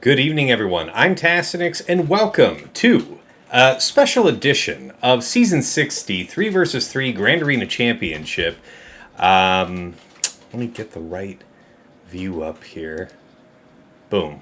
Good evening, everyone. I'm Tassinix, and welcome to a special edition of Season 60, 3 vs. 3 Grand Arena Championship. Let me get the right view up here. Boom.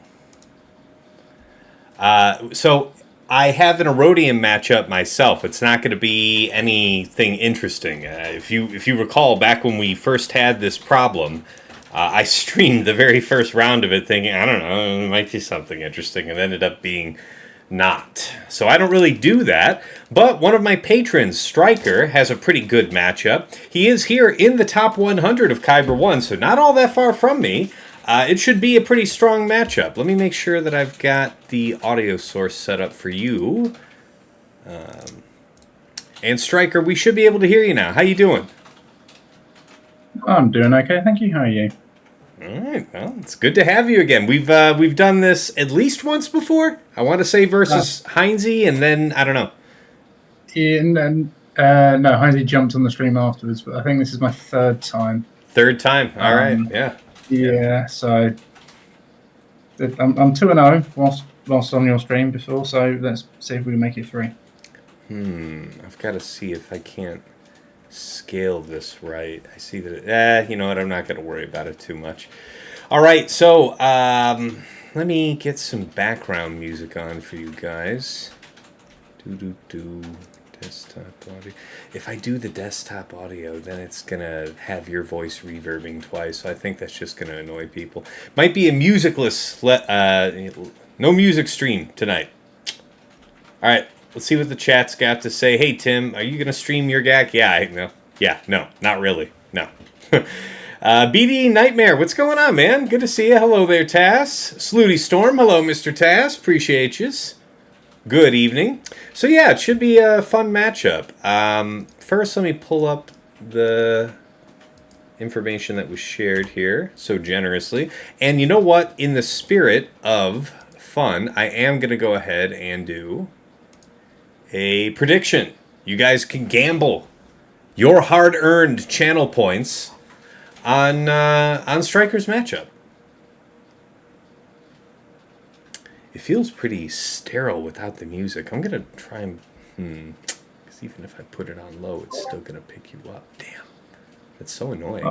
So I have an Aurodium matchup myself. It's not going to be anything interesting. If you recall, back when we first had this problem, I streamed the very first round of it thinking, I don't know, it might be something interesting, and ended up being not. So I don't really do that, but one of my patrons, Striker, has a pretty good matchup. He is here in the top 100 of Kyber 1, so not all that far from me. It should be a pretty strong matchup. Let me make sure that I've got the audio source set up for you. And Striker, we should be able to hear you now. How you doing? I'm doing okay, thank you. How are you? All right, well, it's good to have you again. We've done this at least once before. I want to say versus Heinze, and then I don't know. Yeah, no, Heinze jumped on the stream afterwards, but I think this is my third time. Third time, all right, yeah. Yeah, so I'm 2-0 whilst on your stream before, so let's see if we can make it 3. I've got to see if I can't scale this right. I see that you know what, I'm not going to worry about it too much. All right, so let me get some background music on for you guys. Desktop audio. If I do the desktop audio, then it's gonna have your voice reverbing twice, so I think that's just gonna annoy people. Might be a musicless no music stream tonight. All right, let's see what the chat's got to say. Hey, Tim, are you going to stream your GAC? No, not really. No. BD Nightmare, what's going on, man? Good to see you. Hello there, Tass. Slooty Storm, hello, Mr. Tass. Appreciate yous. Good evening. So, yeah, it should be a fun matchup. First, let me pull up the information that was shared here so generously. And you know what? In the spirit of fun, I am going to go ahead and do a prediction. You guys can gamble your hard-earned channel points on Striker's matchup. It feels pretty sterile without the music. I'm gonna try and because even if I put it on low, it's still gonna pick you up. Damn, that's so annoying.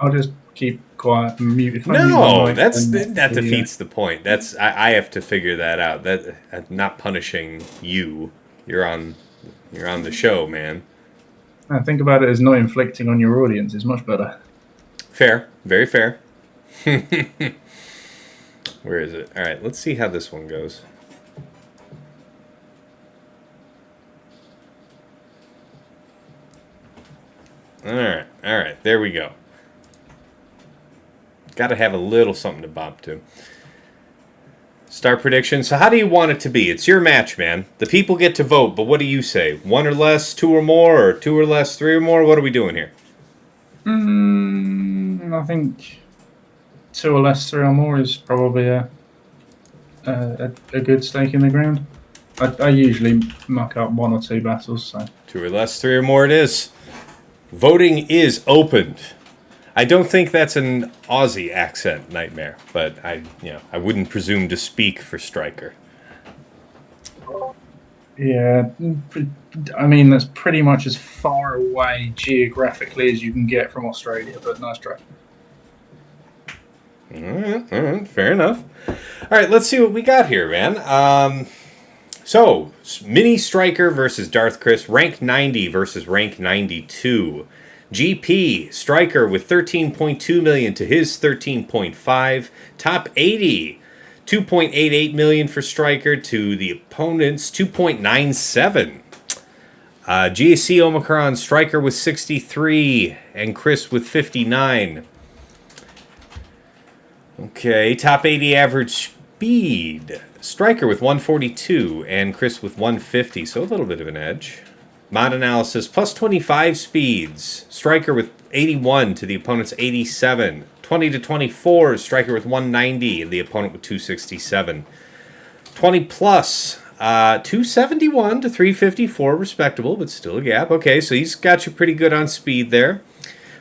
I'll just keep quiet and mute. If no, that defeats the point. I have to figure that out. That I'm not punishing you. You're on the show, man. I think about it as not inflicting on your audience is much better. Fair. Very fair. Where is it? All right, let's see how this one goes. All right, there we go. Got to have a little something to bop to. Start prediction. So how do you want it to be? It's your match, man. The people get to vote, but what do you say? 1 or less, 2 or more, or 2 or less, 3 or more? What are we doing here? I think 2 or less, 3 or more is probably a good stake in the ground. I usually muck up 1 or 2 battles. So 2 or less, 3 or more it is. Voting is opened. I don't think that's an Aussie accent, Nightmare, but I wouldn't presume to speak for Striker. Yeah, I mean, that's pretty much as far away geographically as you can get from Australia, but nice try. All right, fair enough. All right, let's see what we got here, man. So, Mini Striker versus DarthChris, rank 90 versus rank 92. GP, Striker with 13.2 million to his 13.5. Top 80, 2.88 million for Striker to the opponent's 2.97. GAC Omicron, Striker with 63 and Chris with 59. Okay, top 80 average speed. Striker with 142 and Chris with 150, so a little bit of an edge. Mod analysis, plus 25 speeds. Striker with 81 to the opponent's 87. 20 to 24, Striker with 190 and the opponent with 267. 20 plus, 271 to 354, respectable, but still a gap. Okay, so he's got you pretty good on speed there.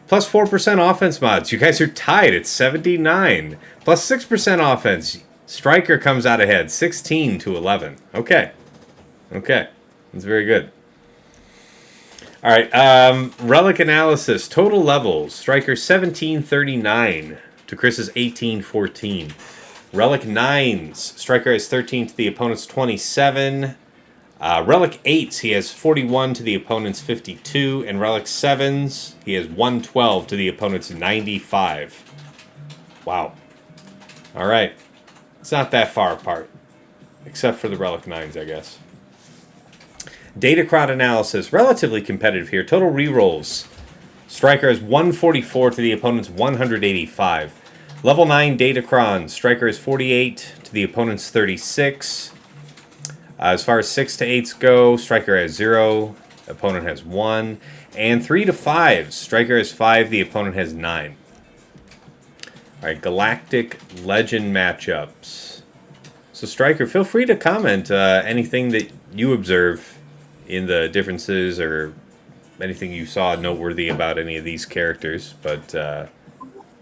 Plus 4% offense mods. You guys are tied at 79. Plus 6% offense. Striker comes out ahead, 16 to 11. Okay. That's very good. All right, relic analysis. Total levels. Striker 1739 to Chris's 1814. Relic 9s. Striker has 13 to the opponent's 27. Relic 8s, he has 41 to the opponent's 52. And Relic 7s, he has 112 to the opponent's 95. Wow. All right. It's not that far apart. Except for the Relic 9s, I guess. Datacron analysis. Relatively competitive here. Total rerolls. Striker has 144 to the opponent's 185. Level 9 Datacron. Striker is 48 to the opponent's 36. As far as 6 to 8s go, Striker has 0. Opponent has 1. And 3 to 5s. Striker has 5. The opponent has 9. Alright, Galactic Legend matchups. So Striker, feel free to comment anything that you observe in the differences or anything you saw noteworthy about any of these characters. But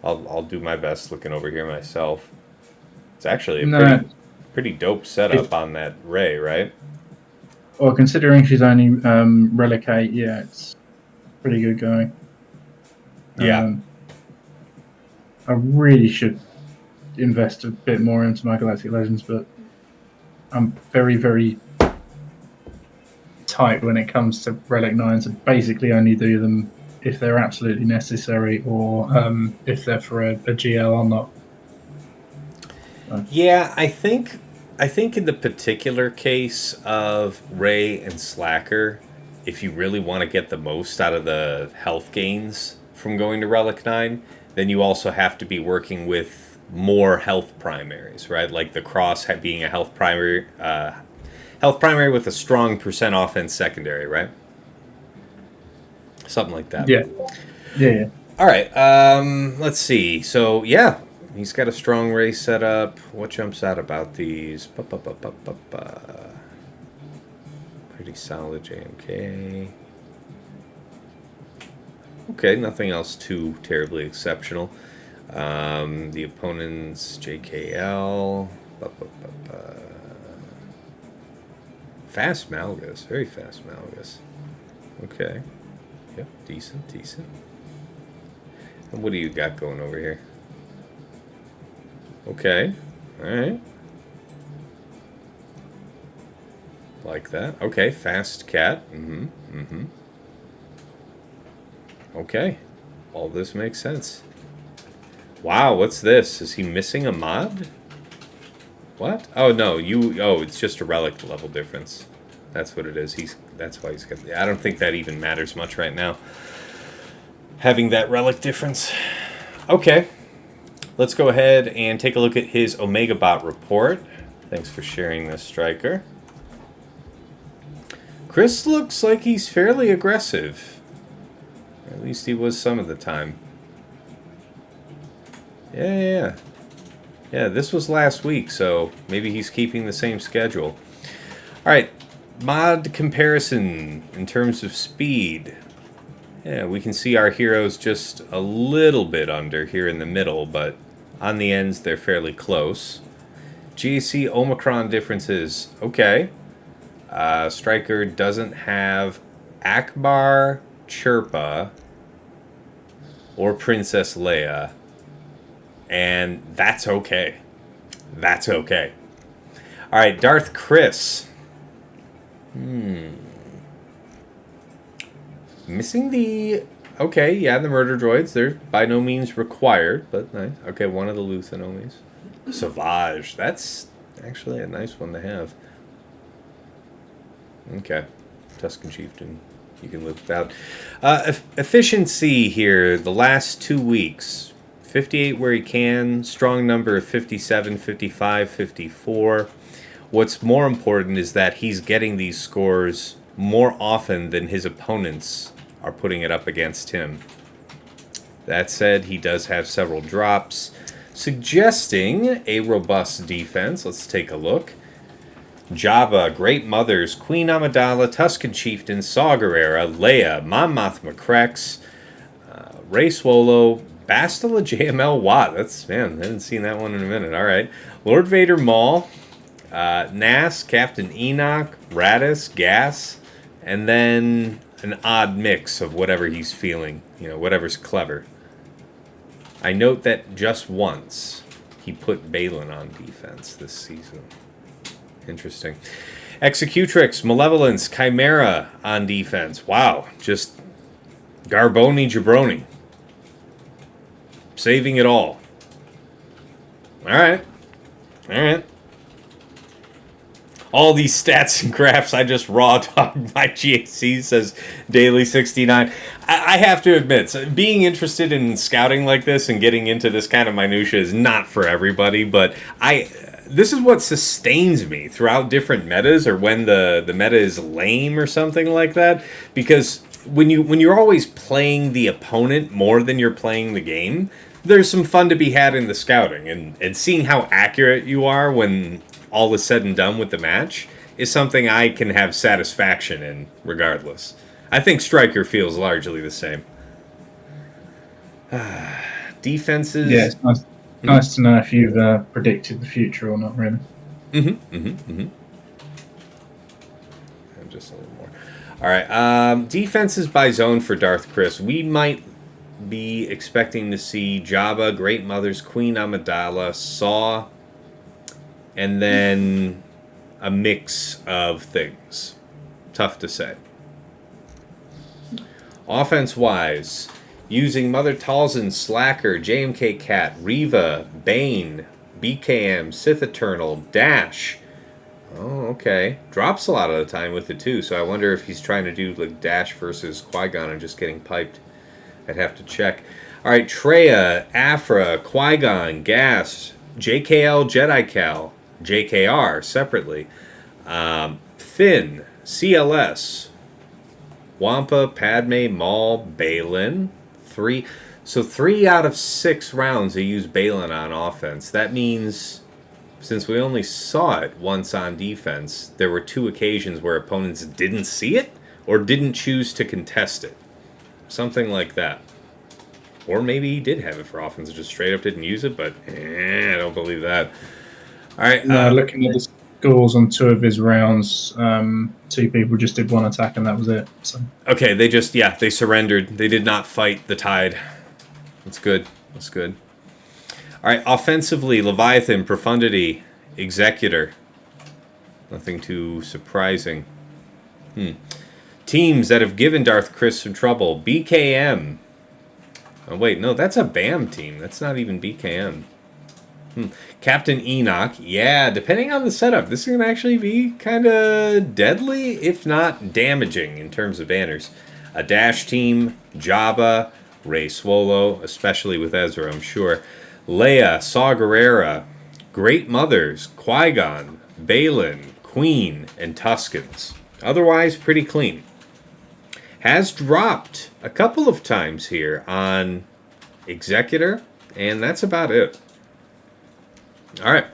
I'll do my best looking over here myself. It's actually a pretty dope setup on that Rey, right? Well, considering she's only Relic 8, yeah, it's pretty good going. Yeah. I really should invest a bit more into my Galactic Legends, but I'm very, very tight when it comes to Relic 9s. I basically only do them if they're absolutely necessary or if they're for a GL or not. Yeah, I think in the particular case of Rey and Slacker, if you really want to get the most out of the health gains from going to Relic 9, then you also have to be working with more health primaries, right? Like the Cross being a health primary with a strong % offense secondary, right? Something like that. Yeah. All right, let's see. So, yeah, he's got a strong race set up. What jumps out about these? Pretty solid JMK. Okay, nothing else too terribly exceptional. The opponent's JKL. Fast Malgus. Very fast Malgus. Okay. Yep, decent. And what do you got going over here? Okay. Alright. Like that. Okay, fast cat. Okay. All this makes sense. Wow, what's this? Is he missing a mod? What? Oh, no. It's just a relic level difference. That's what it is. That's why he's got... I don't think that even matters much right now. Having that relic difference. Okay. Let's go ahead and take a look at his Omega Bot report. Thanks for sharing this, Striker. Chris looks like he's fairly aggressive. At least he was some of the time. Yeah, this was last week, so maybe he's keeping the same schedule. Alright, mod comparison in terms of speed. Yeah, we can see our heroes just a little bit under here in the middle, but on the ends they're fairly close. GAC Omicron differences. Okay. Striker doesn't have Akbar, Chirpa, or Princess Leia. And that's okay. That's okay. Alright, DarthChris. Missing the... Okay, yeah, the murder droids. They're by no means required, but nice. Okay, one of the Luthanomies. Savage. That's actually a nice one to have. Okay. Tusken Chieftain. You can live without. Efficiency here, the last 2 weeks. 58 where he can. Strong number of 57, 55, 54. What's more important is that he's getting these scores more often than his opponents are putting it up against him. That said, he does have several drops, suggesting a robust defense. Let's take a look. Jabba, Great Mothers, Queen Amidala, Tusken Chieftain, Saw Gerrera, Leia, Mon Mothma Crex, Rey Swolo, Bastila JML Watt. That's, man, I haven't seen that one in a minute. All right. Lord Vader Maul, Nas, Captain Enoch, Radis, Gas, and then an odd mix of whatever he's feeling, whatever's clever. I note that just once he put Baylan on defense this season. Interesting. Executrix, Malevolence, Chimera on defense. Wow, just Garboni Jabroni. Saving it all. All right. All these stats and graphs, I just raw dog my GAC, says Daily69. I have to admit, being interested in scouting like this and getting into this kind of minutia is not for everybody, but this is what sustains me throughout different metas, or when the meta is lame or something like that, because when you're always playing the opponent more than you're playing the game, there's some fun to be had in the scouting, and seeing how accurate you are when all is said and done with the match is something I can have satisfaction in regardless. I think Striker feels largely the same. Defenses. Yeah, it's nice to know if you've predicted the future or not, really. Just a little more. All right. Defenses by zone for DarthChris. We might be expecting to see Jabba, Great Mothers, Queen Amidala, Saw, and then a mix of things. Tough to say. Offense-wise, using Mother Talzin, Slacker, JMK Cat, Reva, Bane, BKM, Sith Eternal, Dash. Oh, okay. Drops a lot of the time with it, too, so I wonder if he's trying to do like Dash versus Qui-Gon and just getting piped. I'd have to check. All right, Traya, Aphra, Qui-Gon, Gas, JKL, Jedi Cal, JKR separately, Finn, CLS, Wampa, Padme, Maul, Baylan. 3 out of 6 rounds they use Baylan on offense. That means, since we only saw it once on defense, there were 2 occasions where opponents didn't see it or didn't choose to contest it. Something like that. Or maybe he did have it for offense and just straight up didn't use it, but I don't believe that. All right. Looking at the scores on 2 of his rounds, 2 people just did 1 attack and that was it. So. Okay, they surrendered. They did not fight the tide. That's good. All right, offensively, Leviathan, Profundity, Executor. Nothing too surprising. Teams that have given DarthChris some trouble. BKM. Oh, wait, no, that's a BAM team. That's not even BKM. Captain Enoch. Yeah, depending on the setup, this is going to actually be kind of deadly, if not damaging, in terms of banners. A Dash team, Jabba, Rey Swolo, especially with Ezra, I'm sure. Leia, Saw Gerrera, Great Mothers, Qui-Gon, Baylan, Queen, and Tuskens. Otherwise, pretty clean. Has dropped a couple of times here on Executor, and that's about it. All right.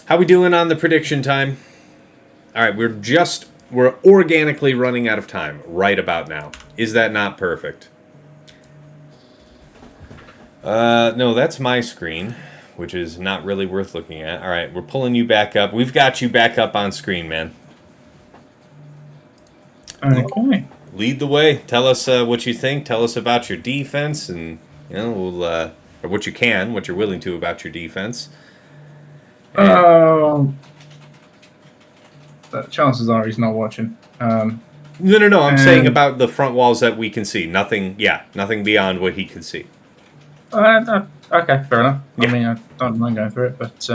How we doing on the prediction time? All right, we're organically running out of time right about now. Is that not perfect? No, that's my screen, which is not really worth looking at. All right, we're pulling you back up. We've got you back up on screen, man. Okay. Lead the way. Tell us what you think. Tell us about your defense, and we'll or what you're willing to about your defense. The chances are he's not watching. No. I'm saying about the front walls that we can see. Nothing beyond what he can see. Okay, fair enough. Yeah. I mean, I don't mind going through it, but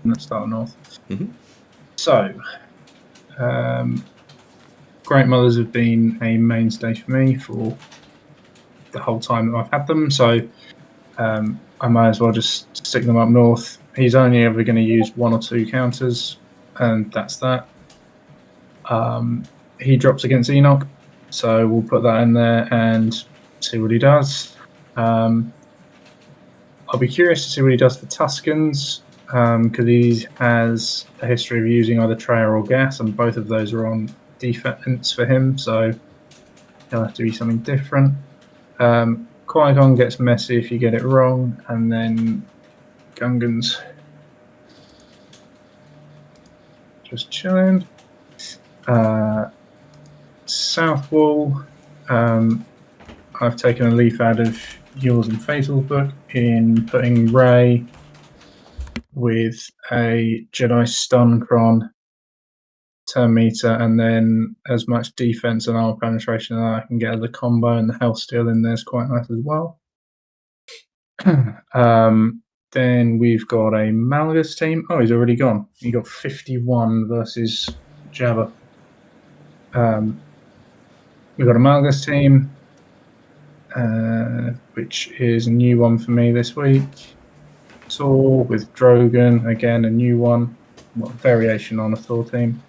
let's start north. Mm-hmm. So, Great Mothers have been a mainstay for me for the whole time that I've had them, so I might as well just stick them up north. He's only ever going to use 1 or 2 counters, and that's that. He drops against Enoch, so we'll put that in there and see what he does. I'll be curious to see what he does for Tuskens, because he has a history of using either Traya or Gas, and both of those are on defense for him, so he'll have to be something different. Qui-Gon gets messy if you get it wrong, and then Gungans just chilling. South Wall, I've taken a leaf out of yours and Fatal's book in putting Rey with a Jedi stun cron, turn meter, and then as much defense and armor penetration that I can get as a combo, and the health steal in there is quite nice as well. Then we've got a Malgus team. Oh, he's already gone. He got 51 versus Jabba. We've got a Malgus team, which is a new one for me this week. Thor with Drogon, again a new one, variation on a Thor team.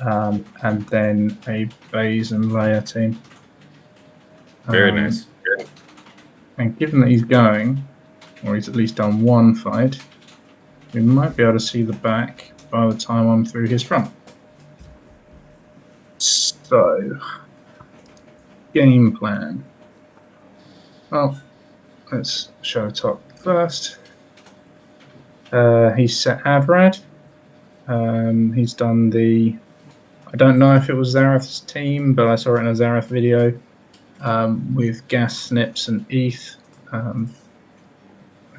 And then a Baze and Leia team. Very nice. And given that he's going, or he's at least done one fight, we might be able to see the back by the time I'm through his front. So, game plan. Well, let's show top first. He's set Adrad. He's done the... I don't know if it was Zareth's team, but I saw it in a Zareth video with Gas, Snips, and Eeth.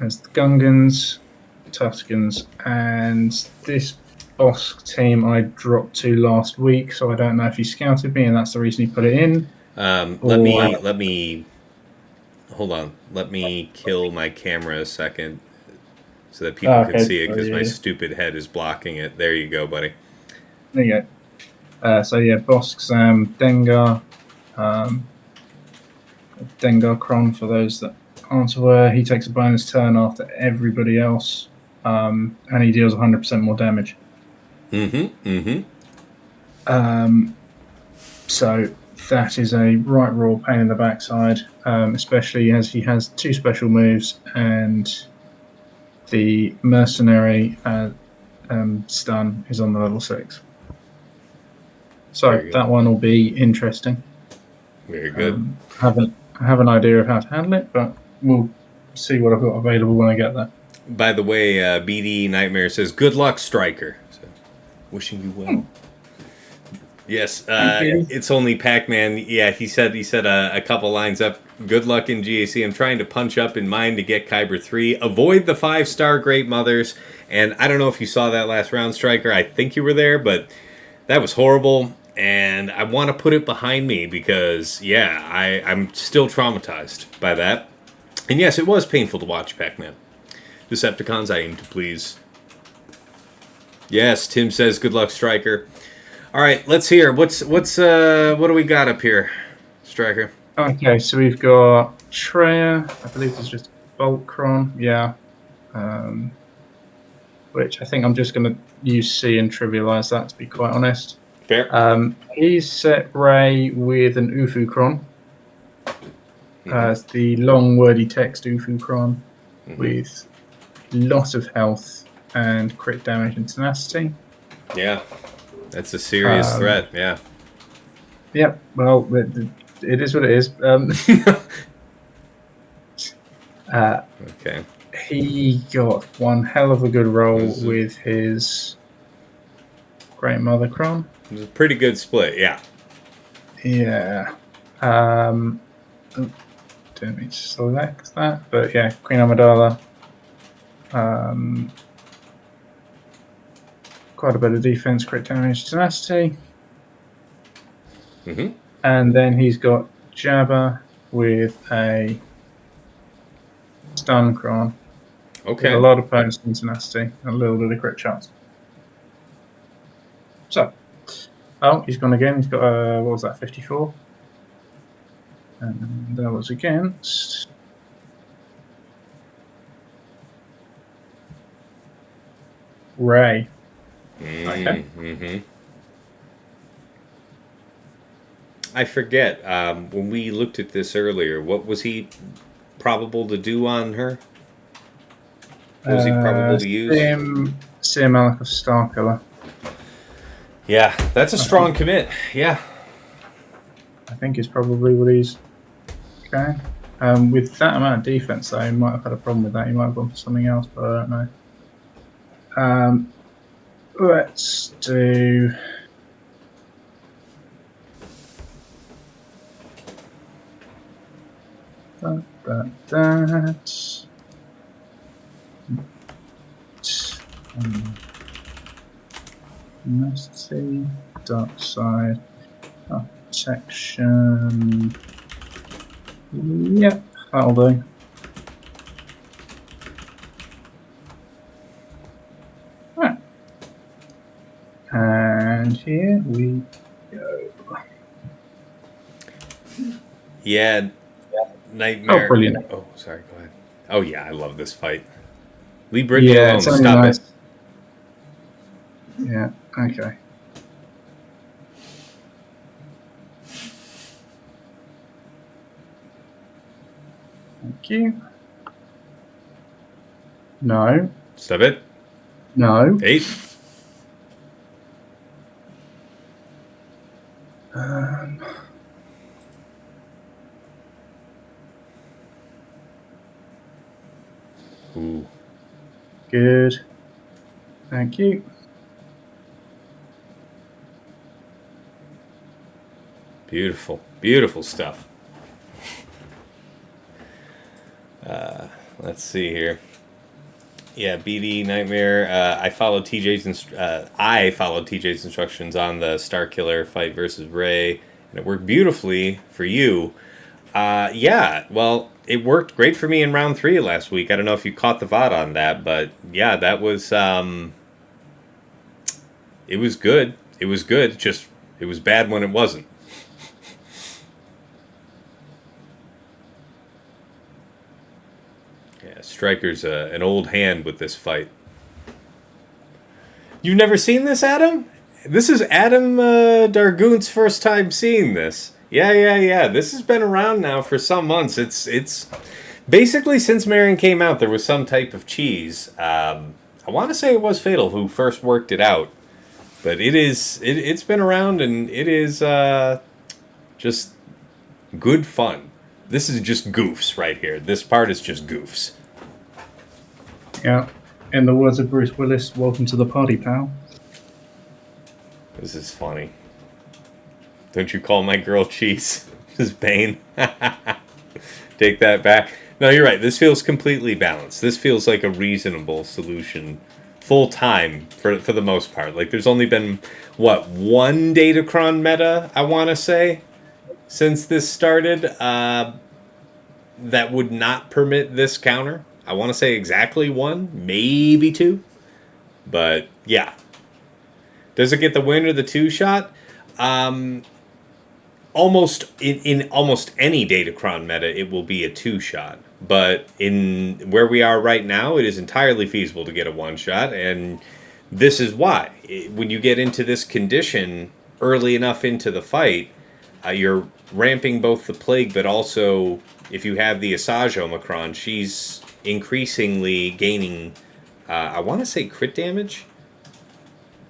As the Gungans, Tuscans, and this Bossk team I dropped to last week, so I don't know if he scouted me, and that's the reason he put it in. Let me hold on. Let me kill my camera a second so that people can see it, because my stupid head is blocking it. There you go, buddy. There you go. So yeah, Bossk, Sam, Dengar, Dengar Kron for those that aren't aware. He takes a bonus turn after everybody else, and he deals 100% more damage. So that is a right raw pain in the backside, especially as he has two special moves, and the mercenary stun is on the level 6. So that one will be interesting. Very good. I have an idea of how to handle it, but we'll see what I've got available when I get there. By the way, BD Nightmare says, "Good luck, Striker." So, wishing you well. Yes, it's only Pac-Man. Yeah, he said a couple lines up. Good luck in GAC. I'm trying to punch up in mine to get Kyber 3. Avoid the 5-star Great Mothers. And I don't know if you saw that last round, Striker. I think you were there, but that was horrible. And I want to put it behind me because, yeah, I'm still traumatized by that. And yes, it was painful to watch, Pac-Man. Decepticons, I aim to please. Yes, Tim says, "Good luck, Striker." All right, let's hear. What do we got up here, Striker? Okay, so we've got Traya. I believe it's just Voltron. Yeah. Which I think I'm just going to use C and trivialize that, to be quite honest. Fair. He's set Rey with an Ufukron. As the long wordy text Ufukron with lots of health and crit damage and tenacity. Yeah, that's a serious threat, yeah. Yep, well, it is what it is. Okay. He got one hell of a good roll with his Great Mother Cron. It was a pretty good split, yeah. Yeah. Didn't mean to select that, but yeah, Queen Amidala. Quite a bit of defense, crit damage, tenacity. And then he's got Jabba with a stun cron. Okay. With a lot of bonus and tenacity, and a little bit of crit chance. So, he's gone again. He's got what was that, 54? And that was against Rey. Okay. I forget, when we looked at this earlier, what was he probable to do on her? What was he probable to use? Sim Malakov Starkiller. Yeah, that's a strong commit. Yeah. I think it's probably what he's... Okay. With that amount of defense, though, he might have had a problem with that. He might have gone for something else, but I don't know. Let's do. That. Let's see. Dark side. Protection. Yep, that'll do. Right. And here we go. Yeah, Nightmare. Oh, brilliant. Oh, sorry, go ahead. Oh, yeah, I love this fight. Leave Brittany alone. It's only Stop nice. it. Yeah, okay. Thank you. No. Stop it. No. 8. Ooh. Good. Thank you. Beautiful. Beautiful stuff. Let's see here. Yeah, BD Nightmare. I followed TJ's instructions on the Star Killer fight versus Ray, and it worked beautifully for you. Yeah, well, it worked great for me in round 3 last week. I don't know if you caught the VOD on that, but yeah, that was it was good. It was good. Just it was bad when it wasn't. Yeah, Striker's an old hand with this fight. You've never seen this, Adam? This is Adam Dargoon's first time seeing this. Yeah. This has been around now for some months. It's basically since Marion came out, there was some type of cheese. I want to say it was Fatal who first worked it out, but it's been around and it is just good fun. This is just goofs right here. This part is just goofs. Yeah. In the words of Bruce Willis, welcome to the party, pal. This is funny. Don't you call my girl cheese? This is Bane. Take that back. No, you're right. This feels completely balanced. This feels like a reasonable solution. Full time for the most part. Like there's only been one Datacron meta, I want to say, since this started, that would not permit this counter. I want to say exactly 1, maybe 2. But yeah. Does it get the win or the 2 shot? Almost in almost any Datacron meta, it will be a 2 shot. But in where we are right now, it is entirely feasible to get a 1 shot, and this is why. When you get into this condition early enough into the fight, you're ramping both the Plague, but also if you have the Asajj Omicron, she's increasingly gaining, I want to say crit damage.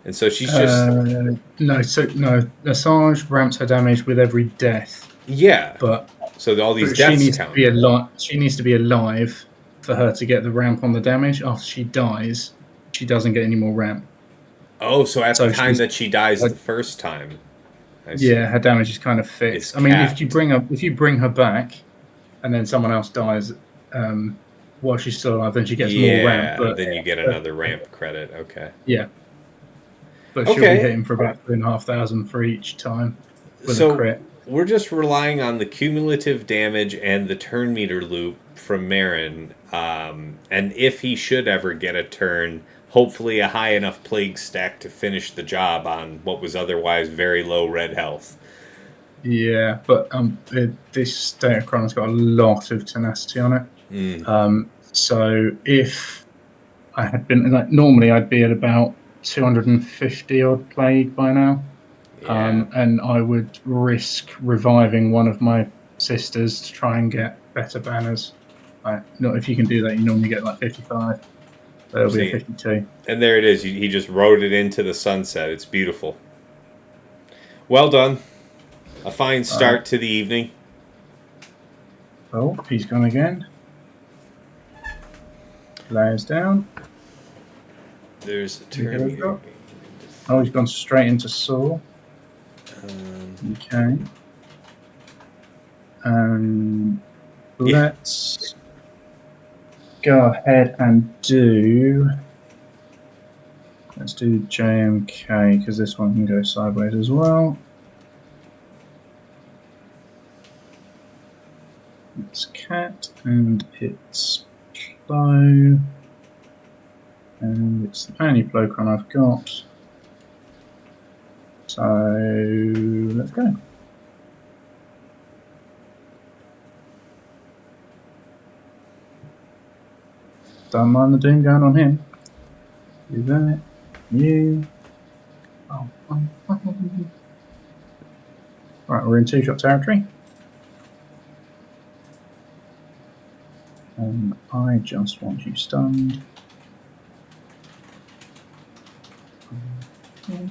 And so she's just... No, Asajj ramps her damage with every death. Yeah. But so all these deaths she needs to be alive for her to get the ramp on the damage. After she dies, she doesn't get any more ramp. Oh, so at the time that she dies the first time. Yeah, her damage is kind of fixed. It's I mean, capped. if you bring her back, and then someone else dies while she's still alive, then she gets more ramp. But then you get another ramp credit. Okay. Yeah. But she'll be hitting for about 3,500 for each time with a crit. We're just relying on the cumulative damage and the turn meter loop from Marin. And if he should ever get a turn, hopefully a high enough plague stack to finish the job on what was otherwise very low red health. Yeah, but this Datacron's got a lot of tenacity on it. So if I had been normally I'd be at about 250 odd plague by now, and I would risk reviving one of my sisters to try and get better banners. Not if you can do that, you normally get like 55. So it'll be a 52. And there it is. He just rode it into the sunset. It's beautiful. Well done. A fine start to the evening. Oh, he's gone again. Layers down. There's a turn here. Oh, he's gone straight into Saw. Okay. Let's go ahead and do. Let's do JMK because this one can go sideways as well. It's cat and it's plow. And it's the only Plocron I've got. So let's go. Don't mind the doom going on him. Do that. You. Oh. Right, we're in 2-shot territory. I just want you stunned. Okay.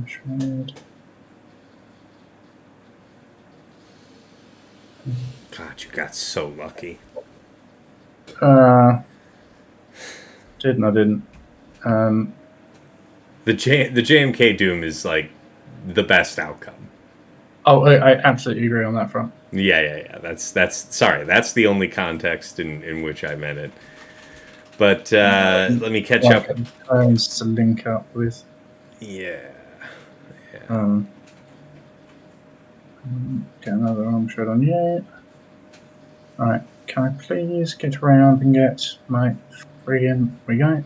Shred. God, you got so lucky. Didn't. The JMK Doom is like the best outcome. Oh, I absolutely agree on that front. Yeah. That's sorry. That's the only context in which I meant it. But let me catch up. Turns to link up with. Yeah. Get another arm shred on you. Alright, can I please get around and get my friggin'. We go.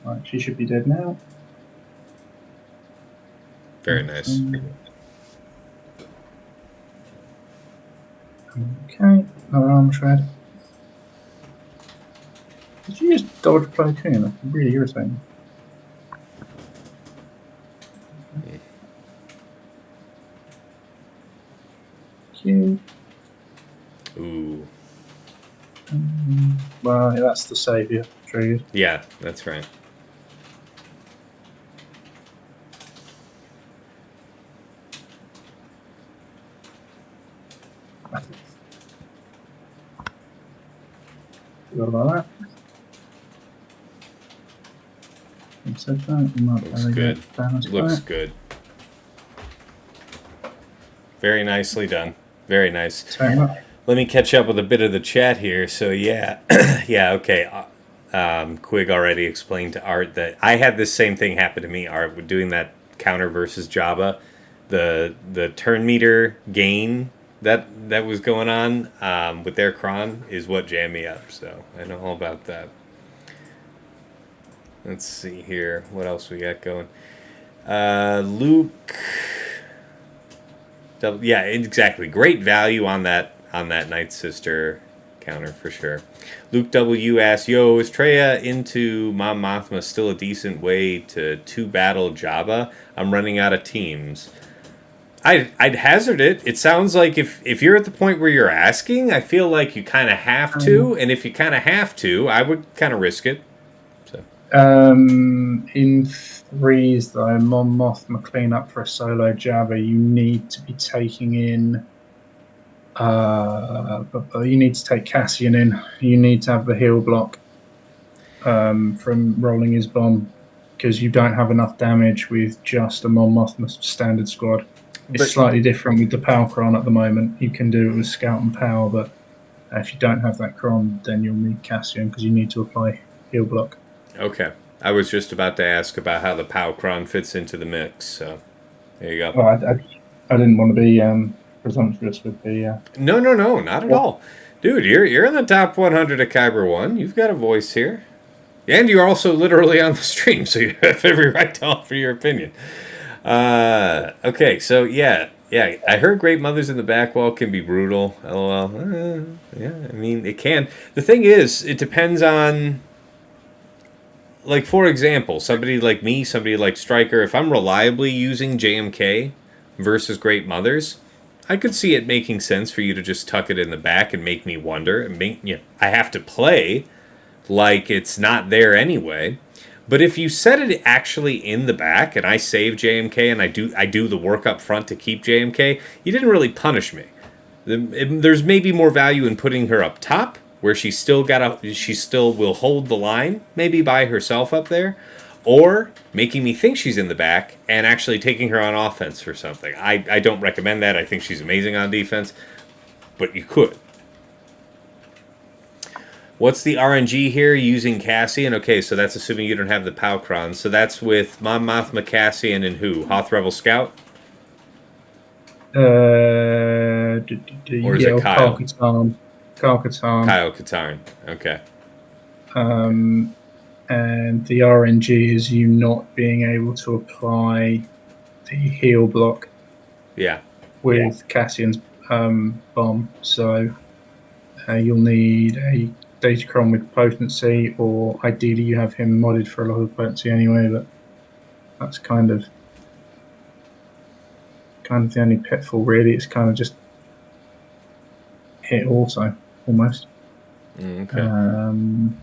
Right, she should be dead now. Very nice. Okay, another arm shred. Did you just dodge play too? That's really irritating. Cute. Ooh. Well, yeah, that's the saviour triggered. Yeah, that's right. Forgot about that. Said that. Looks good. Looks good. Very nicely done. Very nice. Let me catch up with a bit of the chat here. So yeah, yeah, okay. Quig already explained to Art that I had this same thing happen to me. Art, with doing that counter versus Jabba, the turn meter gain that was going on with their cron is what jammed me up. So I know all about that. Let's see here. What else we got going? Luke. Yeah, exactly. Great value on that Night Sister counter for sure. Luke W asks, "Yo, is Traya into Mom Mothma still a decent way to 2-battle Jabba? I'm running out of teams." I'd hazard it. It sounds like if you're at the point where you're asking, I feel like you kind of have to, and if you kind of have to, I would kind of risk it. So. In threes though, Mon Mothma clean up for a solo Jabba, you need to be taking in. You need to take Cassian in. You need to have the heal block from rolling his bomb because you don't have enough damage with just a Mon Mothma standard squad. It's slightly different with the Power Cron at the moment. You can do it with Scout and Power, but if you don't have that Cron, then you'll need Cassian because you need to apply heal block. Okay. I was just about to ask about how the Power Cron fits into the mix, so there you go. Well, I didn't want to be presumptuous with the... No, not at all. Dude, you're in the top 100 of Kyber 1. You've got a voice here. And you're also literally on the stream, so you have every right to offer your opinion. Okay, so yeah, I heard Great Mothers in the back wall can be brutal. LOL. Yeah, I mean, it can. The thing is, it depends on like for example, somebody like me, somebody like Stryker, if I'm reliably using JMK versus Great Mothers, I could see it making sense for you to just tuck it in the back and make me wonder and make I have to play like it's not there anyway. But if you set it actually in the back and I save JMK and I do the work up front to keep JMK, you didn't really punish me. There's maybe more value in putting her up top, where she still will hold the line, maybe by herself up there, or making me think she's in the back and actually taking her on offense for something. I don't recommend that. I think she's amazing on defense, but you could. What's the RNG here using Cassian? Okay, so that's assuming you don't have the Patron. So that's with Mon Mothma, Cassian, and who? Hoth Rebel Scout? Or is it Kyle? Kyle Katarn. Kyle Katarn. Okay. And the RNG is you not being able to apply the heal block. Yeah. With Cassian's bomb. So you'll need a Datacron with potency, or ideally you have him modded for a lot of potency anyway, but that's kind of the only pitfall really. It's kind of just hit auto almost. Okay.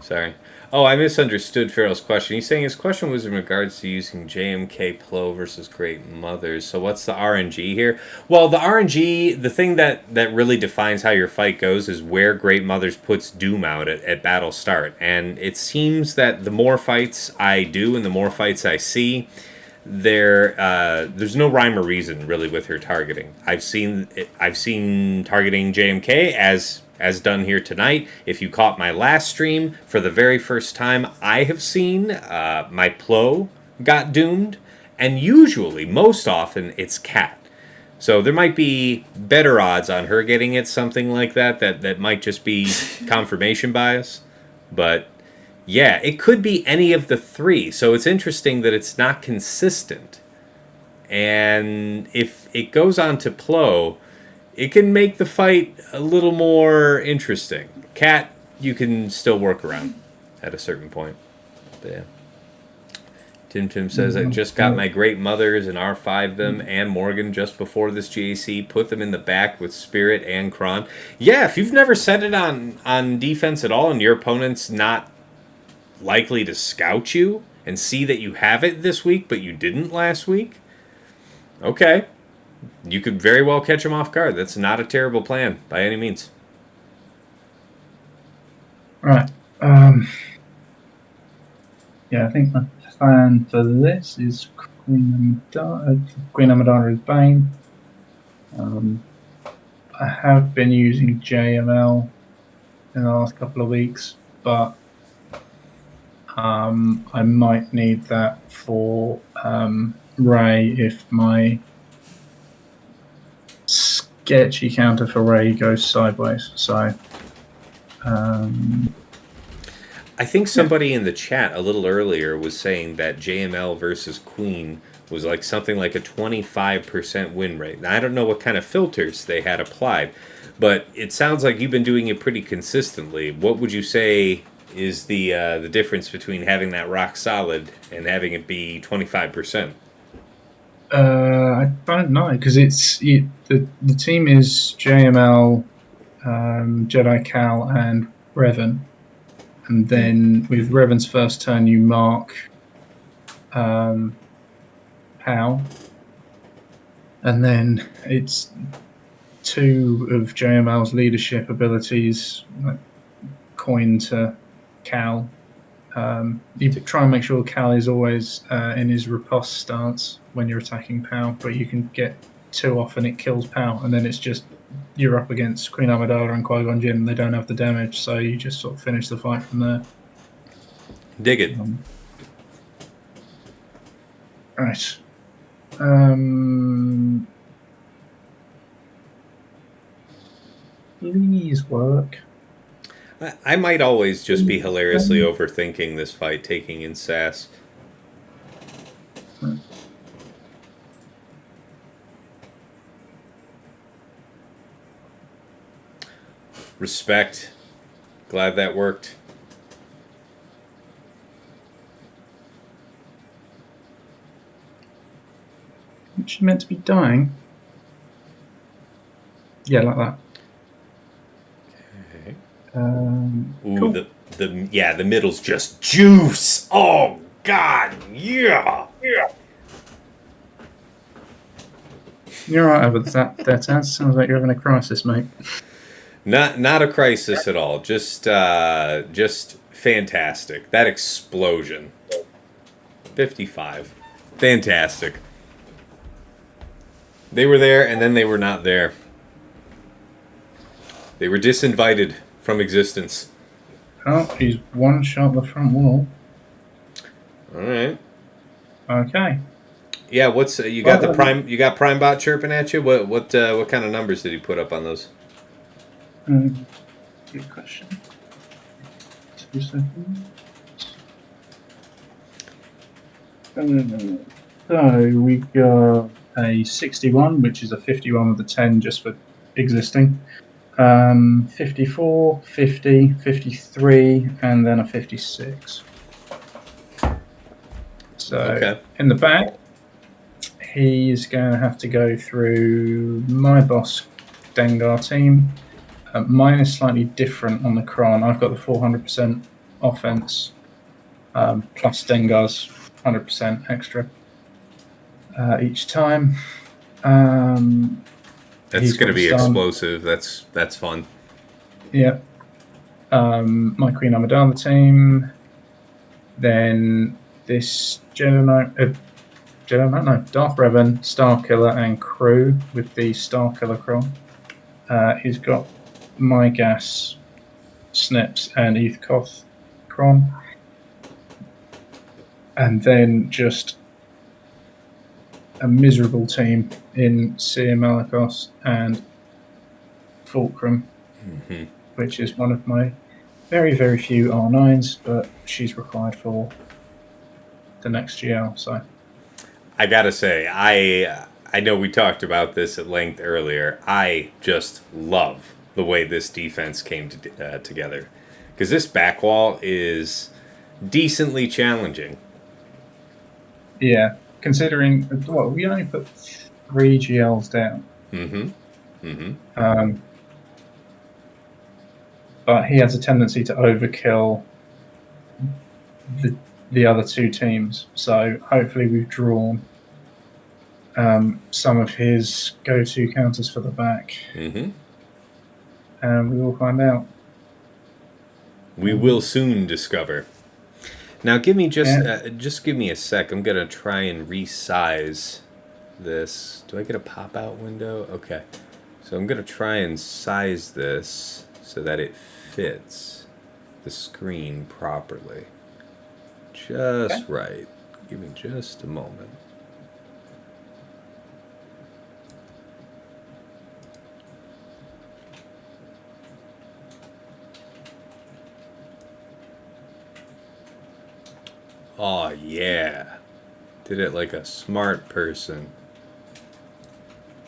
Sorry. Oh, I misunderstood Farrell's question. He's saying his question was in regards to using JMK Plo versus Great Mothers. So what's the RNG here? Well, the RNG, the thing that really defines how your fight goes is where Great Mothers puts Doom out at battle start. And it seems that the more fights I do and the more fights I see, there's no rhyme or reason really with her targeting. I've seen targeting JMK as done here tonight. If you caught my last stream, for the very first time, I have seen my Plo got doomed, and usually, most often, it's Cat. So there might be better odds on her getting it, something like that might just be confirmation bias. But yeah, it could be any of the three. So it's interesting that it's not consistent. And if it goes on to Plo, it can make the fight a little more interesting. Cat, you can still work around at a certain point. But yeah. Tim says, I just got my Great Mothers and R5 them and Morgan just before this GAC. Put them in the back with Spirit and Kron. Yeah, if you've never set it on defense at all and your opponent's not likely to scout you and see that you have it this week but you didn't last week, okay. You could very well catch them off guard. That's not a terrible plan by any means. Right. Yeah, I think my plan for this is Queen Amidala is Bane. I have been using JML in the last couple of weeks, but I might need that for Ray if my sketchy counter for Ray goes sideways. So I think somebody in the chat a little earlier was saying that JML versus Queen was like something like a 25% win rate. Now, I don't know what kind of filters they had applied, but it sounds like you've been doing it pretty consistently. What would you say is the difference between having that rock solid and having it be 25%? I don't know, because the team is JML, Jedi Cal, and Revan. And then with Revan's first turn, you mark Pal. And then it's two of JML's leadership abilities, like coin to Cal. You try and make sure Cal is always in his riposte stance when you're attacking Pal, but you can get two off and it kills Pal, and then it's just you're up against Queen Amidala and Qui-Gon Jinn. They don't have the damage, so you just sort of finish the fight from there. Dig it. Right. Please work. I might always just be hilariously overthinking this fight, taking in sass. Respect. Glad that worked. She's meant to be dying. Yeah, like that. Okay. Cool. Ooh, the middle's just juice. Oh God, yeah. You're right over that sounds like you're having a crisis, mate. Not a crisis at all. Just fantastic. That explosion. 55. Fantastic. They were there and then they were not there. They were disinvited from existence. Oh, he's one shot the front wall. All right. Okay. Yeah, what's you got the prime? You got PrimeBot chirping at you. What kind of numbers did he put up on those? Good question. 2 seconds. So we got a 61, which is a 51 with a 10 just for existing. 54, 50, 53, and then a 56. So Okay. in the back, he's going to have to go through my Bossk Dengar team. Mine is slightly different on the Kron. I've got the 400% offense plus Dengar's 100% extra each time. That's going to be explosive. That's fun. Yeah. My Queen Amidala team. Then this Darth Revan, Starkiller, and crew with the Starkiller Kron. He's got my gas, Snips, and Eeth Koth Kron. And then just a miserable team in Seer Malakos and Fulcrum, which is one of my very, very few R9s, but she's required for the next GL. So I gotta say, I know we talked about this at length earlier. I just love the way this defense came together, because this back wall is decently challenging. yeah, considering we only put 3 GLs down. But he has a tendency to overkill the other 2 teams. So hopefully we've drawn some of his go-to counters for the back. And we will find out. We will soon discover. Now, give me just give me a sec. I'm gonna try and resize this. Do I get a pop-out window? Okay, so I'm gonna try and size this so that it fits the screen properly, just right. Give me just a moment. Oh, yeah. Did it like a smart person.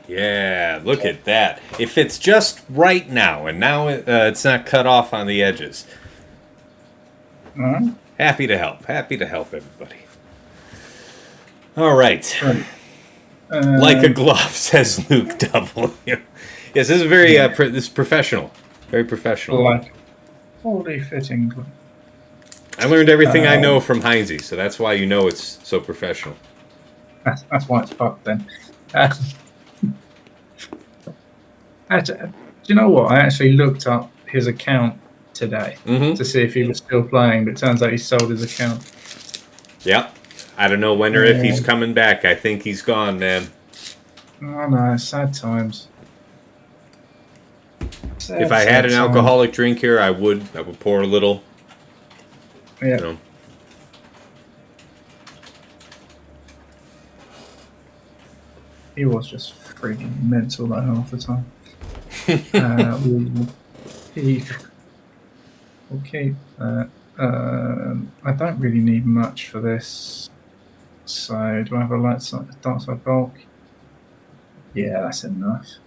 Yeah, look at that. It fits just right now, and now it's not cut off on the edges. Happy to help. Happy to help everybody. All right. Like a glove, says Luke W. Yes, this is very this is professional. Very professional. Like fully fitting glove. I learned everything I know from Heinze, so that's why you know it's so professional. That's why it's fucked then. Do you know what? I actually looked up his account today to see if he was still playing, but it turns out he sold his account. Yep. I don't know when or if he's coming back. I think he's gone, man. Oh no, sad times. If I had an alcoholic drink here, I would pour a little. Yeah. You know. He was just freaking mental that half the time. We'll keep that. I don't really need much for this. So, do I have a dark side bulk? Yeah, that's enough.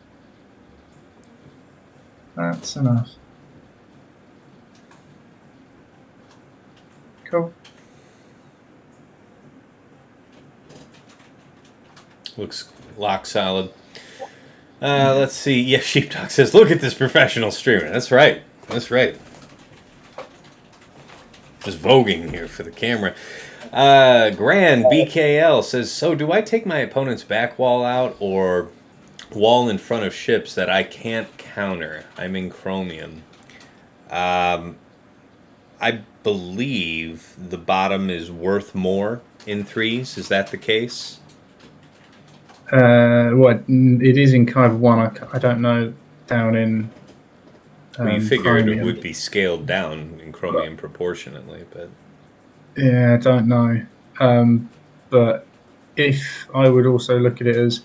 That's enough. Cool. Looks lock solid. Let's see. Yeah, Sheepdog says, look at this professional streamer. That's right. That's right. Just voguing here for the camera. Grand BKL says, so do I take my opponent's back wall out or wall in front of ships that I can't counter? I'm in Chromium. I believe the bottom is worth more in 3s. Is that the case? It is in Kyber 1. I don't know down in. Well, you figured Chromium. it would be scaled down in Chromium proportionately, but. Yeah, I don't know. But if I would also look at it as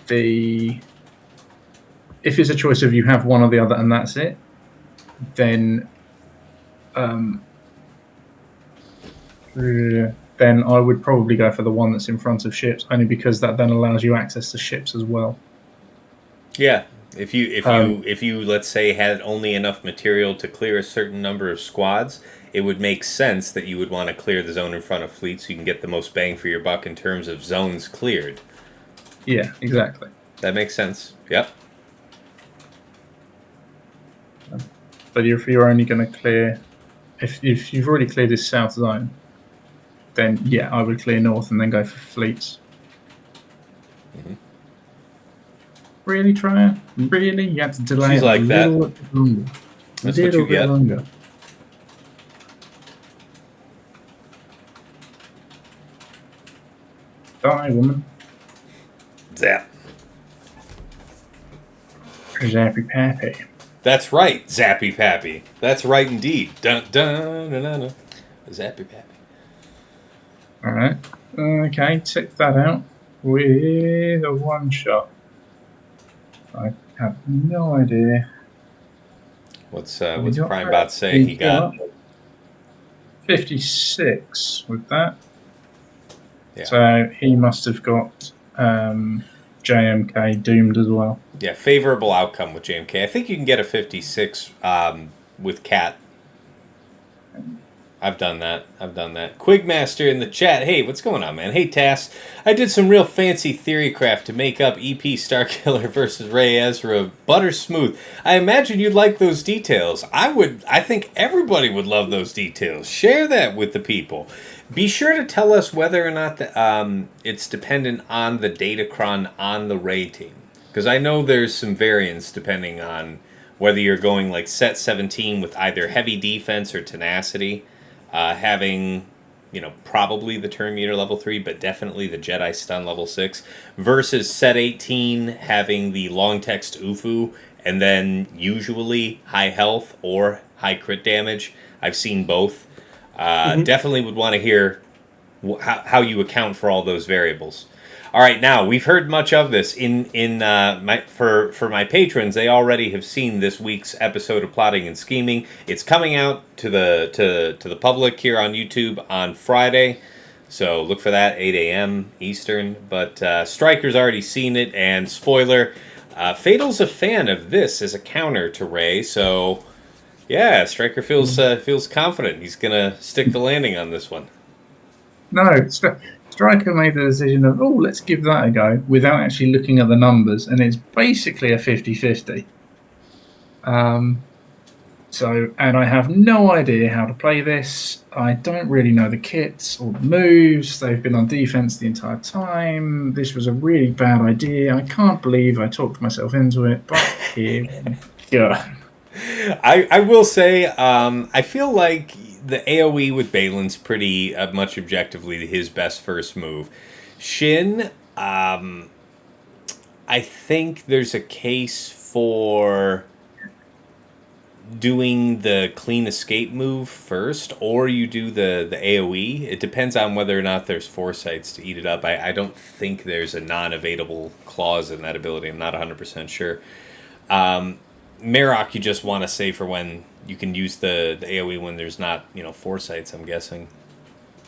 if it's a choice of you have one or the other and that's it, then then I would probably go for the one that's in front of ships, only because that then allows you access to ships as well. Yeah, if you let's say had only enough material to clear a certain number of squads, it would make sense that you would want to clear the zone in front of fleet so you can get the most bang for your buck in terms of zones cleared. Yeah, exactly. That makes sense. Yep. But if you're only going to clear, if you've already cleared this south zone, then yeah, I would clear north and then go for fleets. Mm-hmm. Really, Traya? Really? You had to delay She's like a that. little bit longer. That's what you get. Longer. Die, woman. Zap. Zappy Pappy. That's right, Zappy Pappy. That's right indeed. Dun dun dun dun dun. Zappy Pappy. Alright. Okay, check that out with a one shot. I have no idea. What's Primebot saying he got? 56 with that. Yeah. So he must have got JMK doomed as well. Yeah, favorable outcome with JMK. I think you can get a 56 with Cat. I've done that. Quigmaster in the chat. Hey, what's going on, man? Hey, Tass. I did some real fancy theory craft to make up EP Starkiller versus Rey Ezra butter smooth. I imagine you'd like those details. I think everybody would love those details. Share that with the people. Be sure to tell us whether or not it's dependent on the datacron on the Rey team. Because I know there's some variance depending on whether you're going like set 17 with either heavy defense or tenacity. Having, probably the turn meter level 3, but definitely the Jedi stun level 6, versus set 18 having the long text UFU, and then usually high health or high crit damage. I've seen both. Definitely would want to hear how you account for all those variables. All right, now we've heard much of this for my patrons. They already have seen this week's episode of Plotting and Scheming. It's coming out to the public here on YouTube on Friday, so look for that 8 a.m. Eastern. But Striker's already seen it, and spoiler, Fatal's a fan of this as a counter to Rey. So yeah, Striker feels confident he's gonna stick the landing on this one. No, Striker made the decision of, let's give that a go, without actually looking at the numbers, and it's basically a 50-50. And I have no idea how to play this. I don't really know the kits or the moves. They've been on defense the entire time. This was a really bad idea. I can't believe I talked myself into it, but here we go. I will say, I feel like the AoE with Baylan's pretty much objectively his best first move. Shin, I think there's a case for doing the clean escape move first, or you do the AoE. It depends on whether or not there's foresights to eat it up. I don't think there's a non-evadable clause in that ability. I'm not 100% sure. Marok, you just want to save for when you can use the AoE when there's not, foresights, I'm guessing.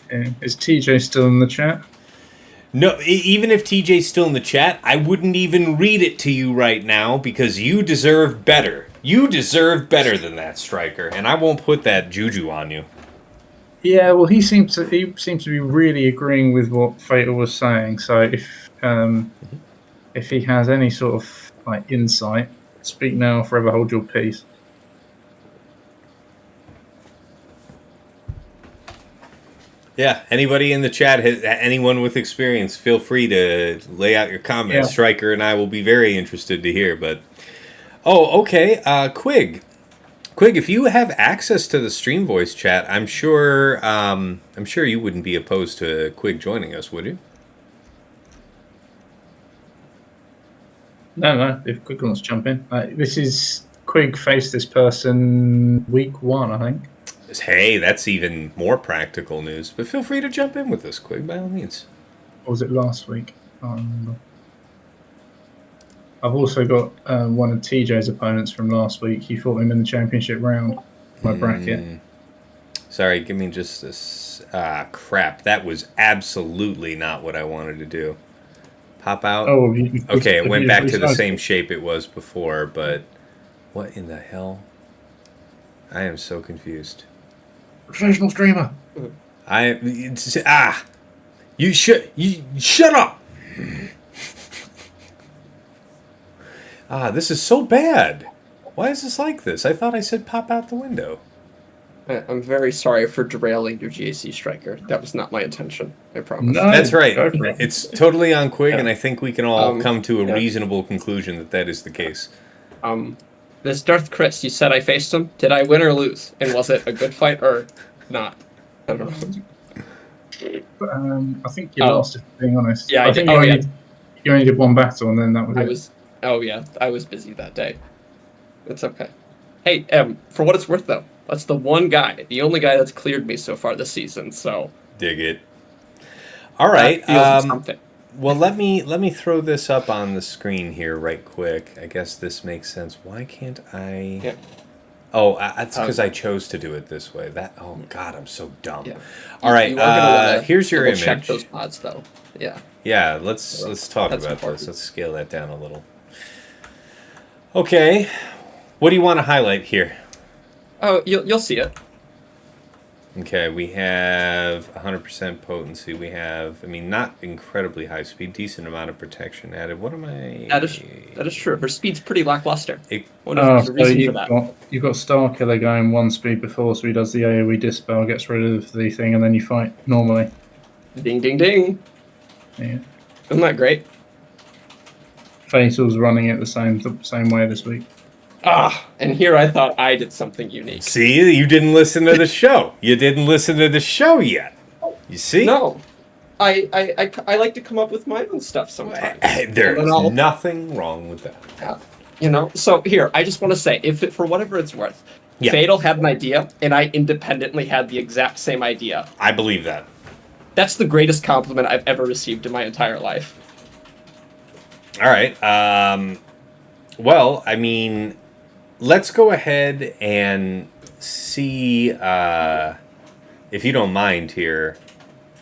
Is TJ still in the chat? No, even if TJ's still in the chat, I wouldn't even read it to you right now because you deserve better. You deserve better than that, Striker, and I won't put that juju on you. Yeah, well, he seems to be really agreeing with what Fatal was saying. So if he has any sort of like insight, speak now, forever hold your peace. Yeah, anybody in the chat, anyone with experience, feel free to lay out your comments. Yeah. Striker and I will be very interested to hear. But okay, Quig, if you have access to the Stream Voice chat, I'm sure you wouldn't be opposed to Quig joining us, would you? No. If Quig wants to jump in, this is Quig faced this person week 1, I think. Hey, that's even more practical news. But feel free to jump in with us, Quig, by all means. Or was it last week? I can't remember. I've also got one of TJ's opponents from last week. He fought him in the championship round. My bracket. Sorry, give me just this. Crap. That was absolutely not what I wanted to do. Pop out? Oh, okay, it went back to the same shape it was before, but what in the hell? I am so confused. Professional streamer. You shut up. This is so bad. Why is this like this? I thought I said pop out the window. I'm very sorry for derailing your GAC Striker. That was not my intention. I promise. No, that's right. It's totally on Quig, and I think we can all come to a reasonable conclusion that is the case. This DarthChris, you said I faced him. Did I win or lose? And was it a good fight or not? I don't know. I think you lost, if being honest. Yeah, I think you only did one battle, and then that was it. I was busy that day. It's okay. Hey, for what it's worth, though, that's the one guy, the only guy that's cleared me so far this season. So dig it. All right. Something. Well, let me throw this up on the screen here right quick. I guess this makes sense. Why can't I? Yeah. Oh, that's because I chose to do it this way. Oh God, I'm so dumb. Yeah. All right. Here's your image. Check those mods, though. Yeah. Yeah. Let's talk about this. Let's scale that down a little. Okay. What do you want to highlight here? Oh, you'll see it. Okay, we have 100% potency. We have, not incredibly high speed, decent amount of protection added. What am I? That is true. Her speed's pretty lackluster. You've got Starkiller going 1 speed before, so he does the AoE dispel, gets rid of the thing, and then you fight normally. Ding, ding, ding. Yeah. Isn't that great? Fatal's running it the same way this week. And here I thought I did something unique. See, you didn't listen to the show. You didn't listen to the show yet. You see? No. I like to come up with my own stuff sometimes. There's nothing wrong with that. So here, I just want to say, for whatever it's worth, Fatal had an idea, and I independently had the exact same idea. I believe that. That's the greatest compliment I've ever received in my entire life. All right. Well, let's go ahead and see, if you don't mind here.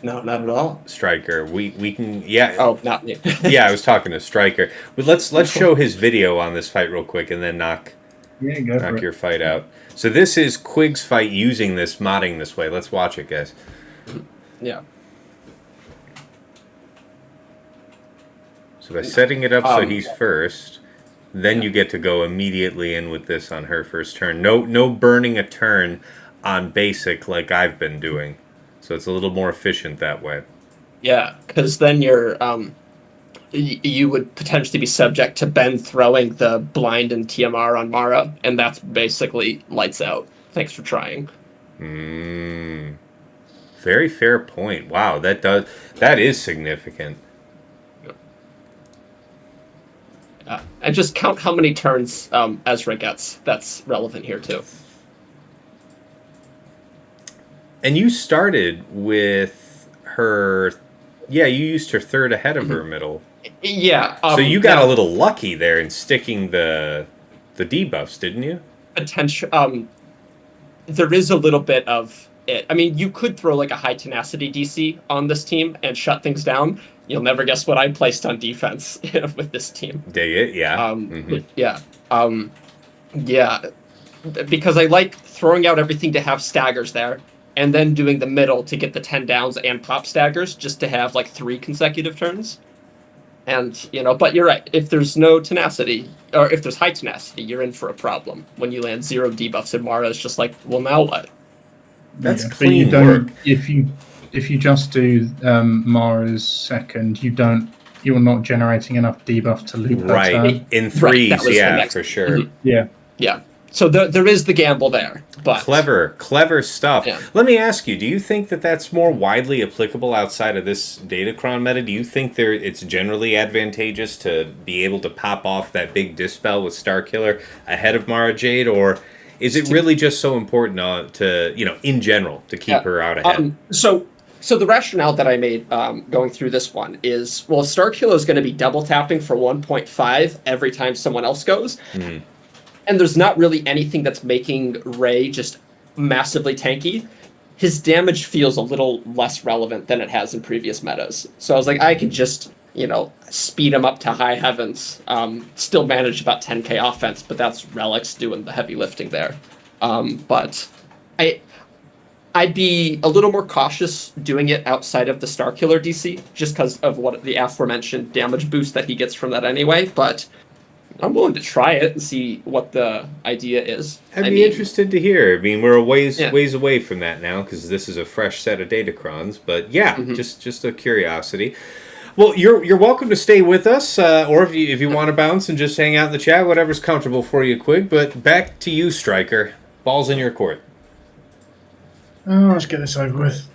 No, not at all. Striker, we can, yeah. Oh, not me. Yeah, I was talking to Striker. But let's show his video on this fight real quick, and then knock your fight out. So this is Quig's fight using this, modding this way. Let's watch it, guys. Yeah. So by setting it up so he's first, then you get to go immediately in with this on her first turn. No burning a turn on basic like I've been doing. So it's a little more efficient that way. Yeah, because then you would potentially be subject to Ben throwing the blind and TMR on Mara, and that's basically lights out. Thanks for trying. Very fair point. Wow, that is significant. And just count how many turns Ezra gets. That's relevant here, too. And you started with her... Yeah, you used her third ahead of her middle. Yeah. So you got a little lucky there in sticking the debuffs, didn't you? Potential. There is a little bit of it. You could throw like a high tenacity DC on this team and shut things down. You'll never guess what I placed on defense with this team. Dig it, yeah. Yeah. Because I like throwing out everything to have staggers there, and then doing the middle to get the 10 downs and pop staggers, just to have like 3 consecutive turns. And, but you're right. If there's no tenacity, or if there's high tenacity, you're in for a problem. When you land 0 debuffs in Mara, it's just like, well, now what? That's but clean you don't, work. If you just do Mara's second, you're not generating enough debuff to loop that Right. turn. In threes, that was the next- for sure. Mhm. Yeah. So there is the gamble there, but Clever stuff. Yeah. Let me ask you, do you think that that's more widely applicable outside of this Datacron meta? Do you think it's generally advantageous to be able to pop off that big Dispel with Starkiller ahead of Mara Jade, or is it really just so important to, in general, to keep her out ahead? So the rationale that I made going through this one is, well, Starkiller is going to be double tapping for 1.5 every time someone else goes. Mm-hmm. And there's not really anything that's making Rey just massively tanky. His damage feels a little less relevant than it has in previous metas. So I was like, I could just, speed him up to high heavens, still manage about 10k offense, but that's Relics doing the heavy lifting there. But I'd be a little more cautious doing it outside of the Starkiller DC, just because of what the aforementioned damage boost that he gets from that anyway, but I'm willing to try it and see what the idea is. I'd be interested to hear. I mean, we're a ways away from that now because this is a fresh set of Datacrons. But yeah, just a curiosity. Well, you're welcome to stay with us, or if you want to bounce and just hang out in the chat, whatever's comfortable for you, Quig. But back to you, Striker. Ball's in your court. Oh, let's get this over with.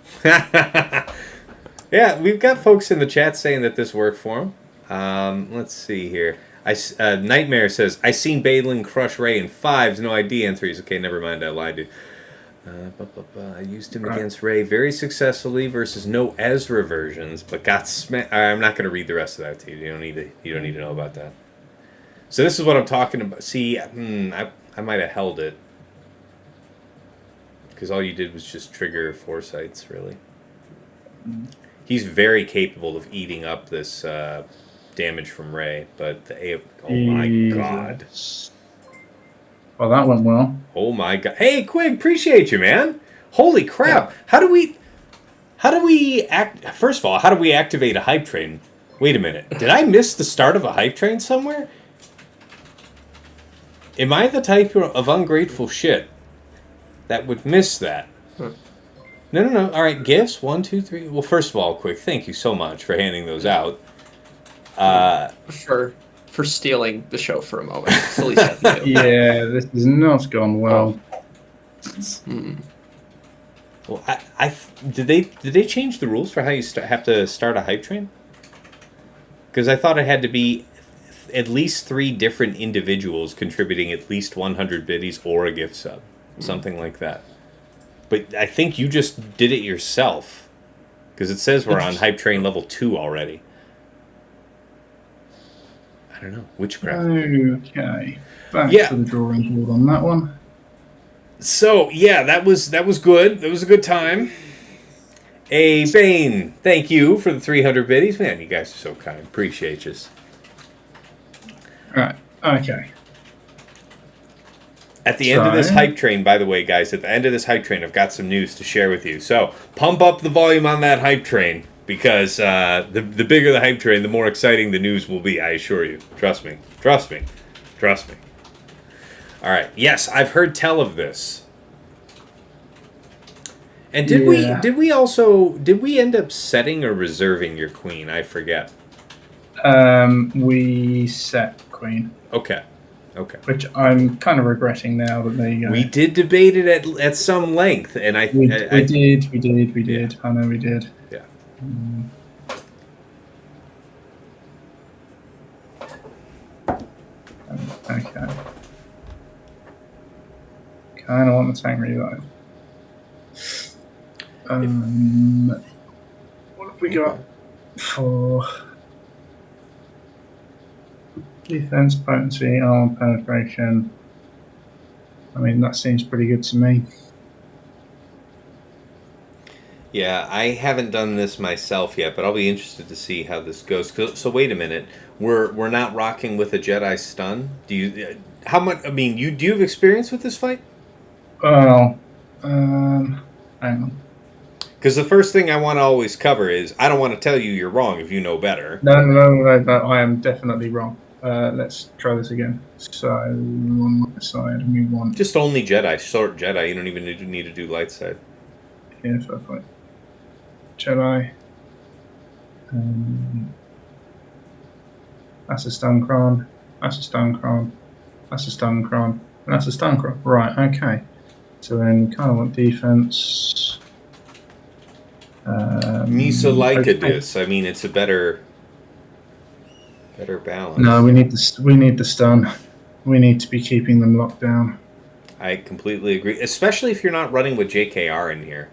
Yeah, we've got folks in the chat saying that this worked for them. Let's see here. Nightmare says, I seen Baylan crush Rey in 5s, no ID in 3s. Okay, never mind, I lied to I used him against Rey very successfully versus no Ezra versions, but got smacked. I'm not going to read the rest of that to you. You don't need to know about that. So this is what I'm talking about. See, I might have held it. Because all you did was just trigger foresights, really. He's very capable of eating up this damage from Rey, but oh my god. Well, that went well. Oh my god. Hey, Quig, appreciate you, man. Holy crap. Yeah. How do we first of all, how do we activate a hype train? Wait a minute. Did I miss the start of a hype train somewhere? Am I the type of ungrateful shit that would miss that? No. All right, gifts. 1, 2, 3. Well, first of all, Quig, thank you so much for handing those out. For stealing the show for a moment. Yeah, this has not gone well. Well, did they change the rules for how you have to start a hype train? Because I thought it had to be at least 3 different individuals contributing at least 100 biddies or a gift sub, something like that. But I think you just did it yourself, because it says we're on hype train level 2 already. I don't know. Witchcraft. Okay. Back to the drawing board on that one. So, yeah, that was good. That was a good time. Hey, Bane, thank you for the 300 biddies. Man, you guys are so kind. Appreciate you. Right. Okay. At the end of this hype train, by the way, guys, at the end of this hype train, I've got some news to share with you. So, pump up the volume on that hype train. Because the bigger the hype train, the more exciting the news will be, I assure you. Trust me. All right. Yes, I've heard tell of this. And did we end up setting or reserving your queen? I forget. We set queen. Okay. Which I'm kind of regretting now, but there you go. We did debate it at some length, and we did. Yeah. I know we did. Yeah. Okay. Kind of want the tank reload. What have we got for defense, potency, armor penetration? I mean, that seems pretty good to me. Yeah, I haven't done this myself yet, but I'll be interested to see how this goes. So wait a minute, we're not rocking with a Jedi stun. Do you? How much? I mean, do you have experience with this fight? Well, I Hang on. Because the first thing I want to always cover is I don't want to tell you you're wrong if you know better. No, I am definitely wrong. Let's try this again. So, on my side, we want... Just only Jedi, short Jedi. You don't even need to do light side. Yeah, fair point. Jedi. That's a stun cron. That's a stun cron. That's a stun cron. And that's a stun cron. Right, okay. So then kind of want defense. Misa like okay. this. I mean, it's a better balance. No, we need the stun. We need to be keeping them locked down. I completely agree, especially if you're not running with JKR in here.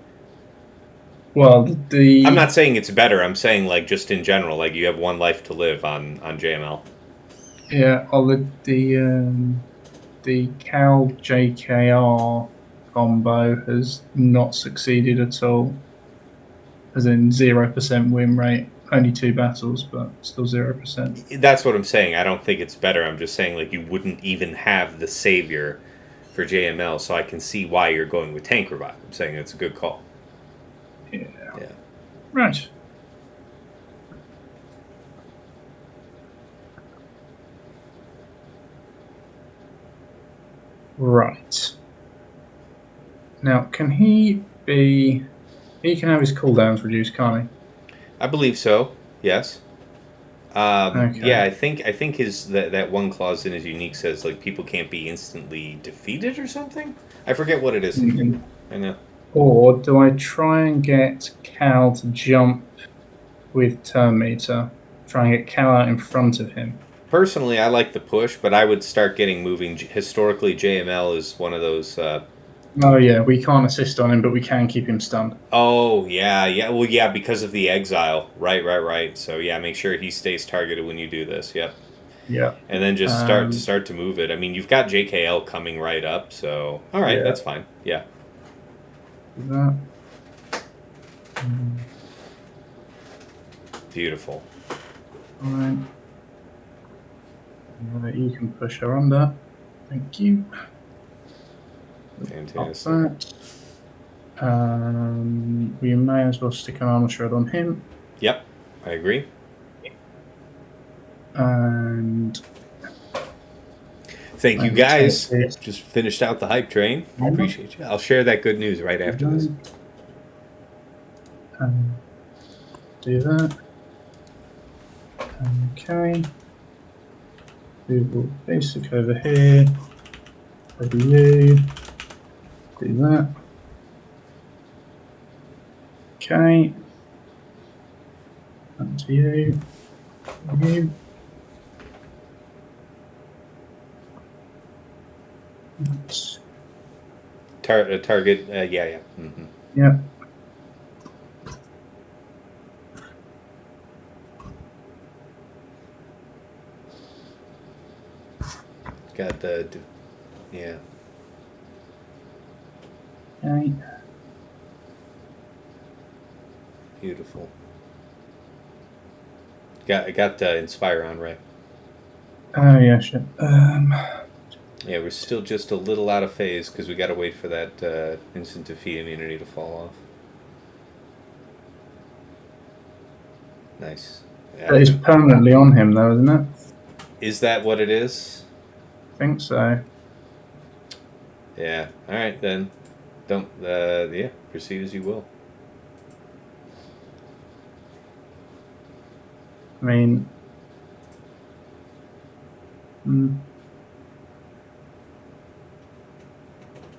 Well, I'm not saying it's better. I'm saying like just in general, like you have one life to live on JML. Yeah, the Cal JKR combo has not succeeded at all. As in 0% win rate, only 2 battles, but still 0%. That's what I'm saying. I don't think it's better. I'm just saying like you wouldn't even have the savior for JML, so I can see why you're going with tank revive. I'm saying it's a good call. Yeah. Yeah. Right. Right. Now, can he be... He can have his cooldowns reduced, can't he? I believe so. Yes. Okay. Yeah, I think his that one clause in his unique says like people can't be instantly defeated or something. I forget what it is. I know. Or do I try and get Cal to jump with turn meter? Try and get Cal out in front of him. Personally, I like the push, but I would start getting moving. Historically, JML is one of those. Oh yeah, we can't assist on him, but we can keep him stunned. Oh yeah. Well, yeah, because of the exile. Right. So yeah, make sure he stays targeted when you do this. Yep. Yeah. And then just start to move it. I mean, you've got JKL coming right up, so all right, that's fine. Yeah. That. Beautiful. All right. You can push her under. Thank you. Fantastic. We may as well stick an armor shred on him. Yep, I agree. And thank you guys. Just finished out the hype train. I appreciate you. I'll share that good news right after this. Do that. Okay. We will basic over here. Over you. Do that. Okay. And to you. You. Target. Yeah. Mm-hmm. Yep. Got the. Yeah. Okay. Beautiful. Got the Inspire on, right? Oh yeah, shit. Yeah, we're still just a little out of phase because we got to wait for that instant defeat immunity to fall off. Nice. Yeah, That is permanently on him, though, isn't it? Is that what it is? I think so. Yeah. All right then. Don't. Yeah. Proceed as you will. I mean. Come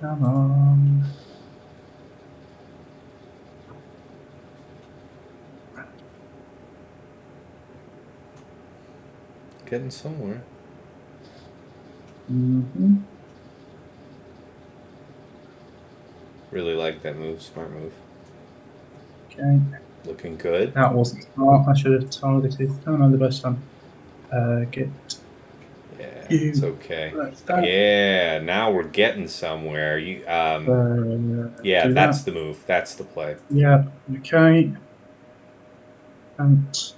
on. Getting somewhere. Mm-hmm. Really like that move. Smart move. Okay. Looking good. That wasn't smart. I should have targeted. Oh no, the best one. Get. Yeah, You. it's okay. Yeah, now we're getting somewhere. You. Yeah, that's the move. That's the play. Yeah. Okay. And.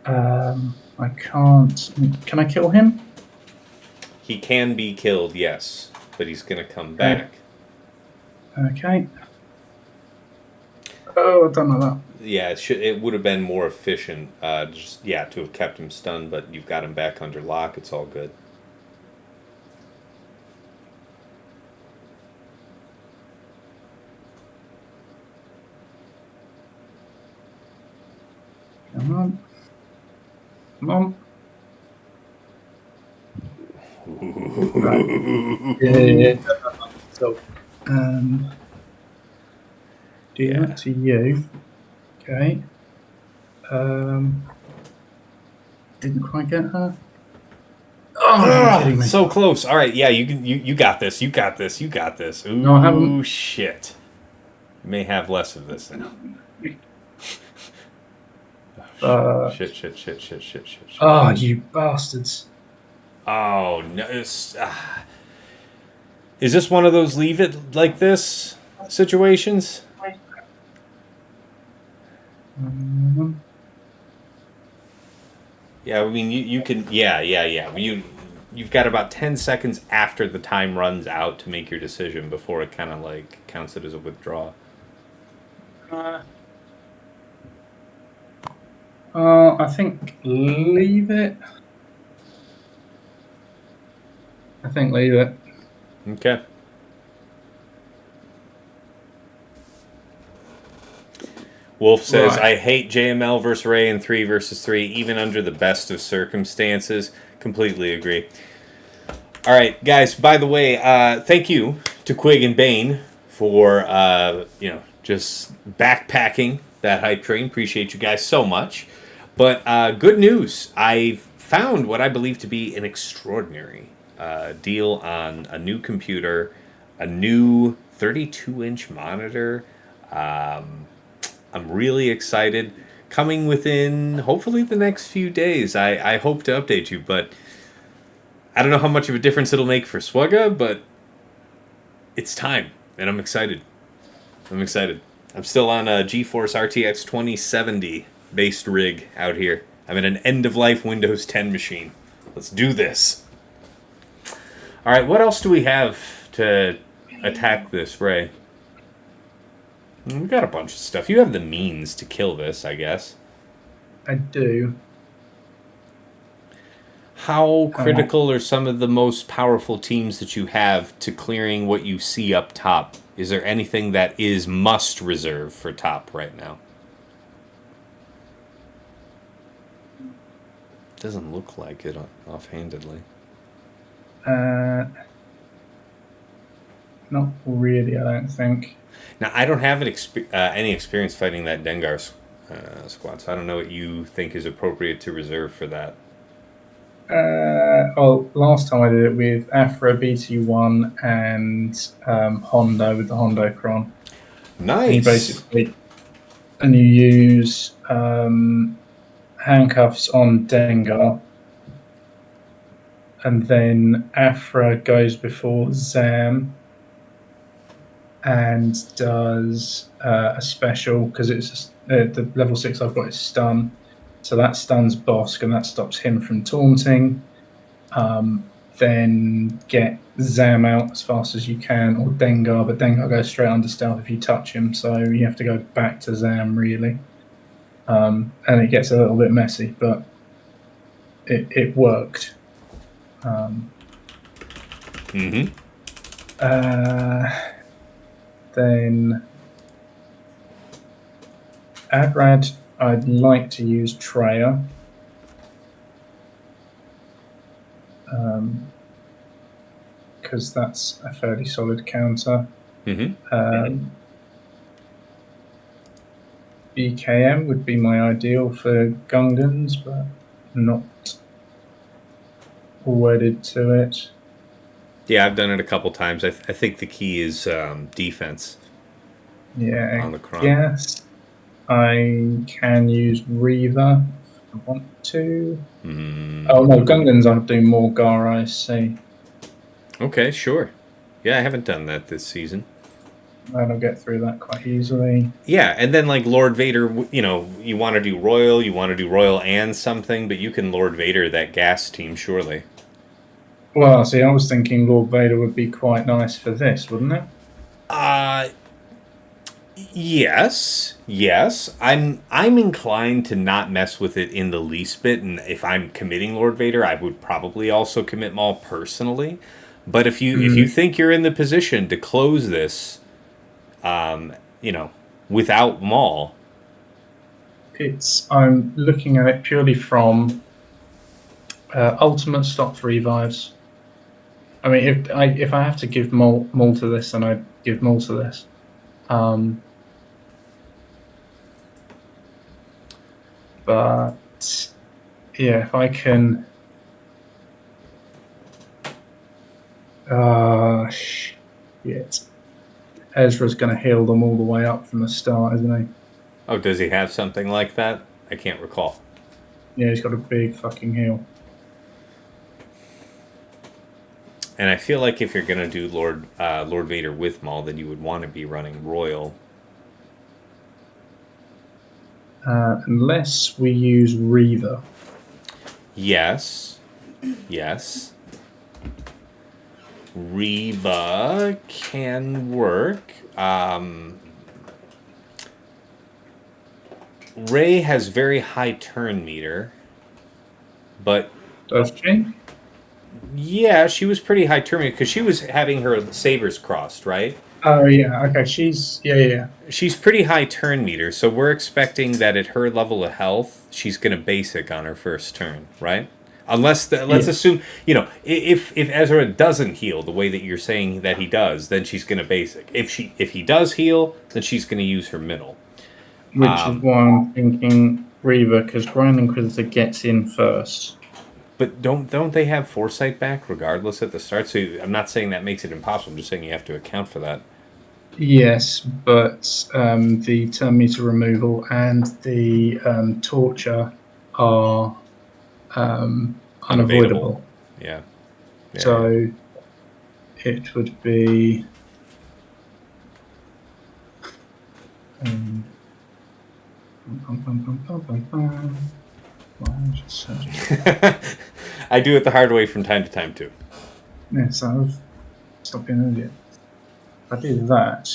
I can't. Can I kill him? He can be killed, yes, but he's gonna come back. Okay. Oh, I don't know that. Yeah, it would have been more efficient, to have kept him stunned, but you've got him back under lock. It's all good. Come on. Come on. Right. Yeah. So, do that to you. Okay. Didn't quite get her. Oh, you're kidding me. So close. All right, yeah, you got this. You got this. You got this. Ooh, no, I haven't. Shit. You may have less of this now. Shit. Oh, you bastards. Oh, no. Is this one of those leave it like this situations? Yeah, I mean, you can... Yeah. You've got about 10 seconds after the time runs out to make your decision before it kind of, like, counts it as a withdrawal. I think leave it. Okay. Wolf says, right. I hate JML versus Ray in 3 versus 3, even under the best of circumstances. Completely agree. All right, guys, by the way, thank you to Quig and Bane for, just backpacking that hype train. Appreciate you guys so much. But good news. I've found what I believe to be an extraordinary deal on a new computer, a new 32-inch monitor. I'm really excited. Coming within, hopefully, the next few days. I hope to update you, but I don't know how much of a difference it'll make for Swugga, but it's time, and I'm excited. I'm still on a GeForce RTX 2070 based rig out here. I'm in an end-of-life Windows 10 machine. Let's do this. All right, what else do we have to attack this, Ray? We've got a bunch of stuff. You have the means to kill this, I guess. I do. How critical are some of the most powerful teams that you have to clearing what you see up top? Is there anything that is must reserve for top right now? Doesn't look like it offhandedly. Not really, I don't think. Now, I don't have any experience fighting that Dengar squad, so I don't know what you think is appropriate to reserve for that. Last time I did it with Aphra, BT1, and Hondo with the Hondo Cron. Nice. And you use handcuffs on Dengar, and then Aphra goes before Zam and does a special, because it's the level 6 I've got is stun, so that stuns Bossk and that stops him from taunting. Then get Zam out as fast as you can, or Dengar, but Dengar goes straight under stealth if you touch him, so you have to go back to Zam really. And it gets a little bit messy, but it worked. Then Adrad, I'd like to use Traya. Because that's a fairly solid counter. BKM would be my ideal for Gungans, but not wedded to it. Yeah, I've done it a couple times. I think the key is defense. Yeah, on the Cron. Yes. I can use Reaver if I want to. Oh no, Gungans I'll do more Gar IC. Okay, sure. Yeah, I haven't done that this season. That'll get through that quite easily. Yeah, and then like Lord Vader, you want to do Royal and something, but you can Lord Vader that gas team, surely. Well, see, I was thinking Lord Vader would be quite nice for this, wouldn't it? Yes, yes. I'm inclined to not mess with it in the least bit, and if I'm committing Lord Vader, I would probably also commit Maul personally. But if you think you're in the position to close this, you know, without Maul, I'm looking at it purely from ultimate stops revives. I mean, if I have to give Maul to this, then I give Maul to this. But yeah, if I can. Shit. Ezra's going to heal them all the way up from the start, isn't he? oh, does he have something like that? I can't recall. Yeah, he's got a big fucking heal. And I feel like if you're gonna do Lord Vader with Maul, then you would want to be running Royal. Unless we use Reaver. Yes. Reva can work. Rey has very high turn meter, but Does she? yeah, she was pretty high turn meter because she was having her sabers crossed, right? Oh yeah, okay. Yeah. She's pretty high turn meter, so we're expecting that at her level of health, she's gonna basic on her first turn, right? Unless let's assume, if Ezra doesn't heal the way that you're saying that he does, then she's gonna basic. If he does heal, then she's gonna use her middle. Which is why I'm thinking Reaver, because Grand Inquisitor gets in first. But don't they have foresight back regardless at the start? So I'm not saying that makes it impossible. I'm just saying you have to account for that. Yes, but the turn meter removal and the torture are unavoidable. Yeah. So it would be. I do it the hard way from time to time too. Yes, I've stopped being an idiot. If I do that,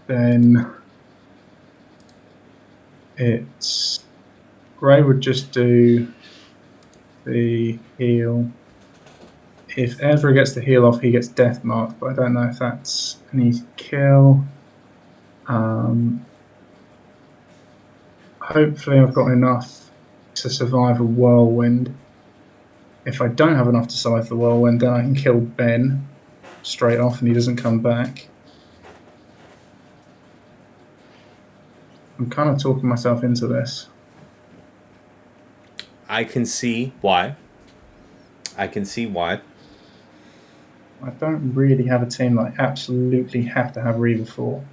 then it's Gray would just do the heal. If Ezra gets the heal off, he gets death marked, but I don't know if that's an easy kill. Hopefully I've got enough to survive a whirlwind. If I don't have enough to survive the whirlwind, then I can kill Ben straight off and he doesn't come back. I'm kind of talking myself into this. I can see why. I don't really have a team that I absolutely have to have Reaver for.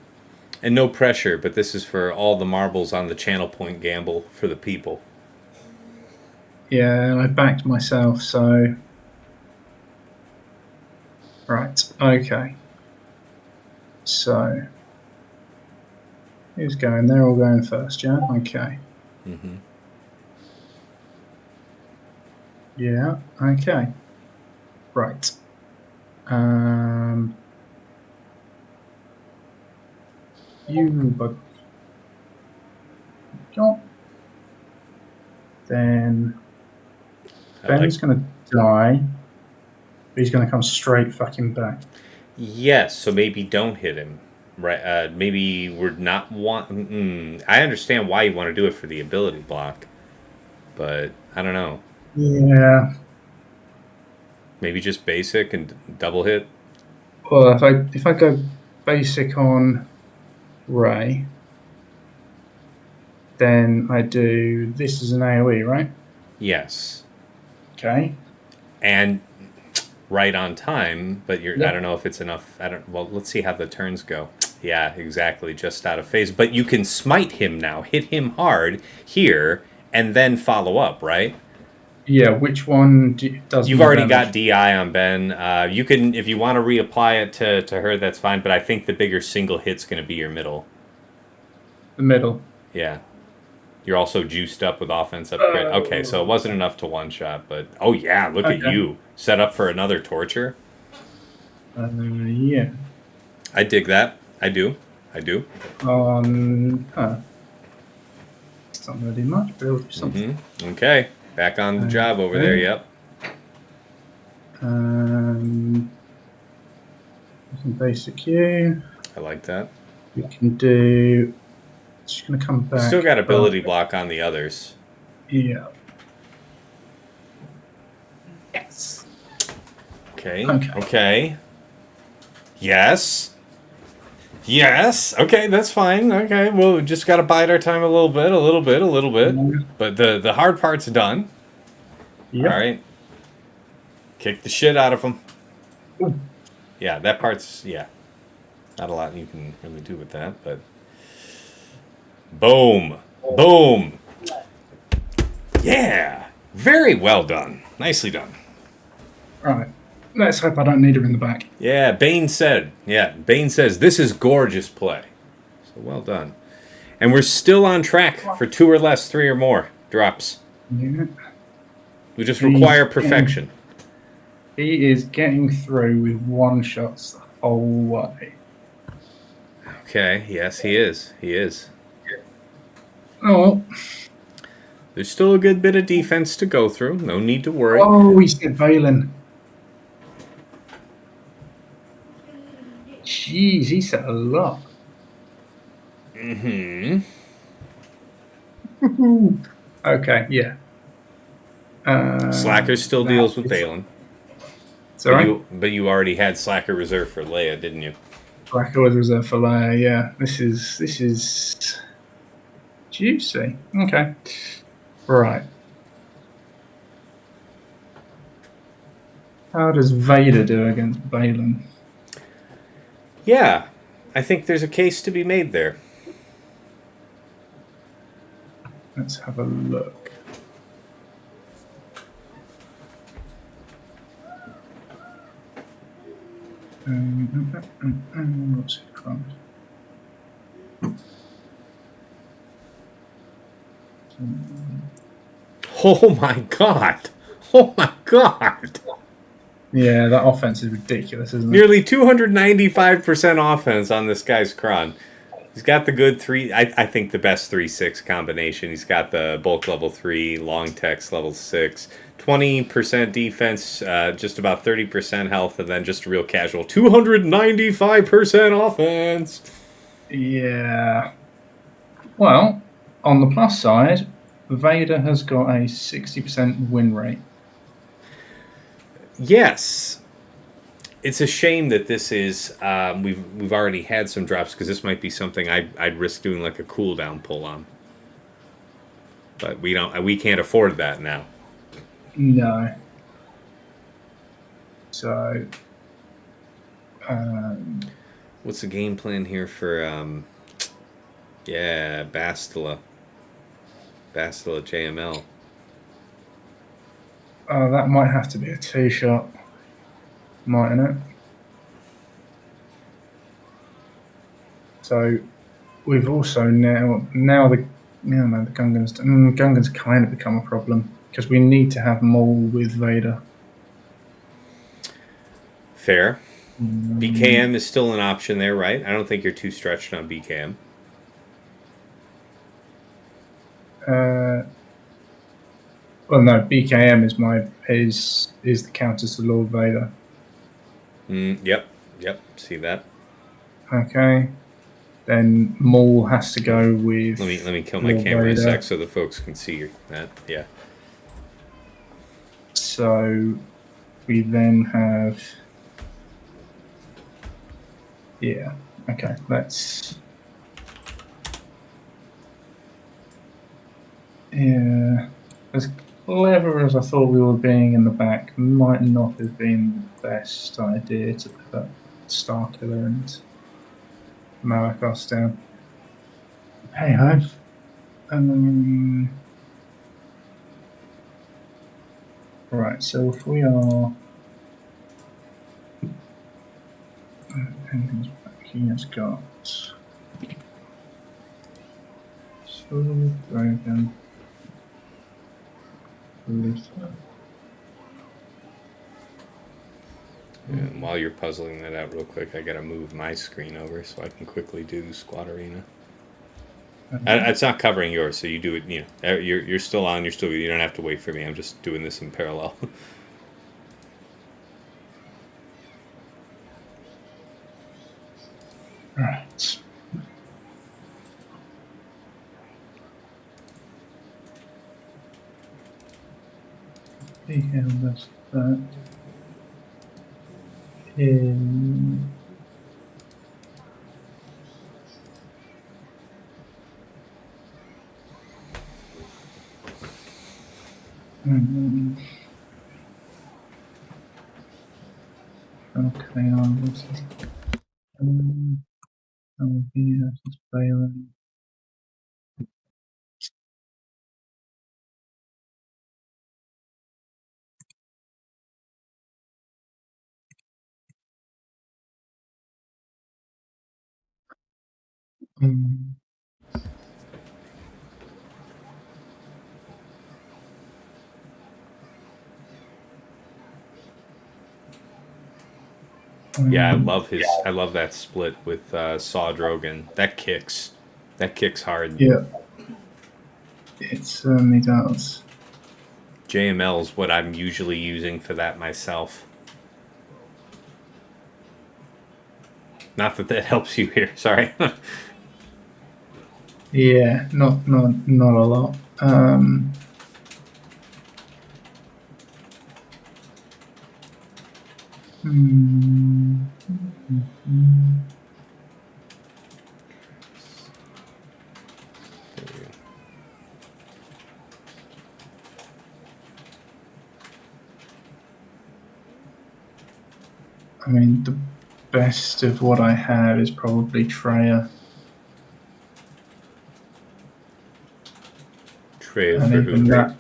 And no pressure, but this is for all the marbles on the channel point gamble for the people. Yeah, and I backed myself, so... Right, okay. So... Who's going? They're all going first, yeah? Okay. Mm-hmm. Yeah, okay. Right. You bug. Go. Then Ben's gonna die. But he's gonna come straight fucking back. Yes, so maybe don't hit him. Right? Maybe we're not I understand why you want to do it for the ability block, but I don't know. Yeah. Maybe just basic and double hit. Well, if I go basic on Ray, then I do this as an AoE, right? Yes. Okay. And right on time, but I don't know if it's enough. Well, let's see how the turns go. Yeah, exactly. Just out of phase. But you can smite him now. Hit him hard here, and then follow up, right? Yeah, which one does? You've already got DI on Ben. You can, if you want to reapply it to her, that's fine. But I think the bigger single hit's going to be your middle. The middle. Yeah. You're also juiced up with offense upgrade. Okay, so it wasn't enough to one shot, but oh yeah, look at Okay. you set up for another torture. Yeah. I dig that. I do. Huh. It's not going to do much. Build something. Okay, back on the job over there. Yep. Some basic Q. I like that. We can do. It's going to come back. Still got ability block on the others. Yeah. Yes. Okay. Yes. Okay, that's fine. Okay, well, we just got to bide our time a little bit. But the hard part's done. Yep. All right. Kick the shit out of them. Ooh. Yeah, that part's, not a lot you can really do with that, but... Boom. Yeah. Very well done. Nicely done. Right. Let's hope I don't need her in the back. Yeah, Bane says, this is gorgeous play. So well done. And we're still on track for 2 or less, 3 or more drops. Yeah. We just require perfection. He is getting through with one shots the whole way. Okay, yes, he is. Oh. There's still a good bit of defense to go through. No need to worry. Oh, he said Baylan. Jeez, he said a lot. Okay, yeah. Slacker still deals with Baylan. Sorry? But you already had Slacker reserved for Leia, didn't you? Slacker was reserved for Leia, yeah. This is juicy. Okay. Right. How does Vader do against Baylan? Yeah, I think there's a case to be made there. Let's have a look. What's it called? Oh my god! Yeah, that offense is ridiculous, isn't it? Nearly 295% offense on this guy's Kron. He's got the good 3... I think the best 3-6 combination. He's got the bulk level 3, long text level 6, 20% defense, just about 30% health, and then just a real casual 295% offense. Yeah. Well, on the plus side, Vader has got a 60% win rate. Yes. It's a shame that this is we've already had some drops, because this might be something I'd risk doing like a cooldown pull on. But we can't afford that now. No. So what's the game plan here for Bastila JML? That might have to be a 2-shot, mightn't it? So we've also now the Gungans kind of become a problem, because we need to have Maul with Vader. Fair. BKM is still an option there, right? I don't think you're too stretched on BKM. Well, no, BKM is the counter to Lord Vader. Yep. See that? Okay. Then Maul has to go with. Let me kill my Lord camera Vader. a sec so the folks can see that. Yeah. So we then have. Yeah. Okay. Let's. Yeah. As clever as I thought we were being in the back, might not have been the best idea to put Starkiller and Malakos down. Hey ho. Right, so if we are. Anything's back, he has got. Dragon. Luther. And while you're puzzling that out real quick, I gotta move my screen over so I can quickly do Squad Arena. It's not covering yours, so you do it. You know, you're still on. You don't have to wait for me. I'm just doing this in parallel. Right. See how does that in okay, this is this is Baylan. Yeah, I love that split with Saw Drogan. That kicks hard. Yeah, it certainly does. JML's what I'm usually using for that myself. Not that helps you here. Sorry. Yeah, not a lot. I mean, the best of what I have is probably Traya. Traya And for even who? that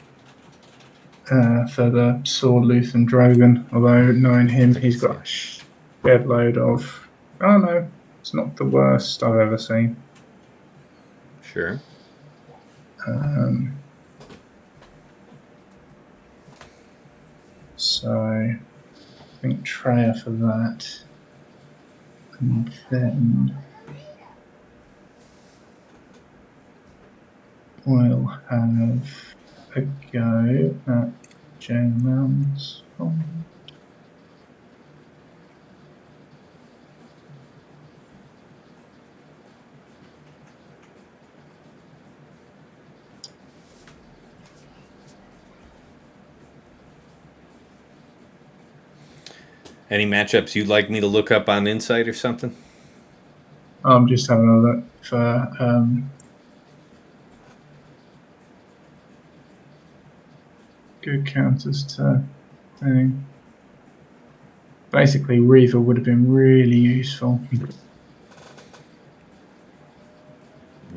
for the Sword Luthen Drogan, although knowing him, he's got a shed load of. Oh no, it's not the worst I've ever seen. Sure. So I think Traya for that, and then we'll have a go at GMos. Any matchups you'd like me to look up on Insight or something? I'm just having a look for good counters to thing. Basically, Reaver would have been really useful.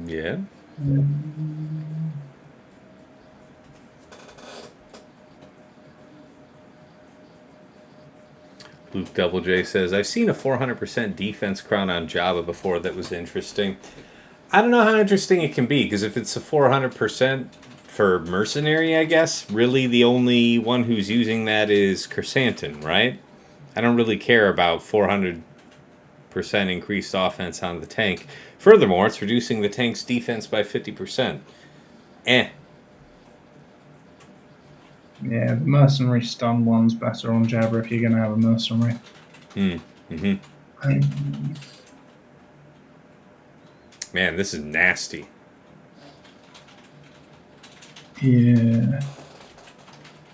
Yeah. Luke Double J says, I've seen a 400% defense crown on Jabba before that was interesting. I don't know how interesting it can be, because if it's a 400% for Mercenary, I guess, really the only one who's using that is Chrysanthemum, right? I don't really care about 400% increased offense on the tank. Furthermore, it's reducing the tank's defense by 50%. Yeah, the mercenary stun one's better on Jabba if you're going to have a mercenary. Man, this is nasty. Yeah.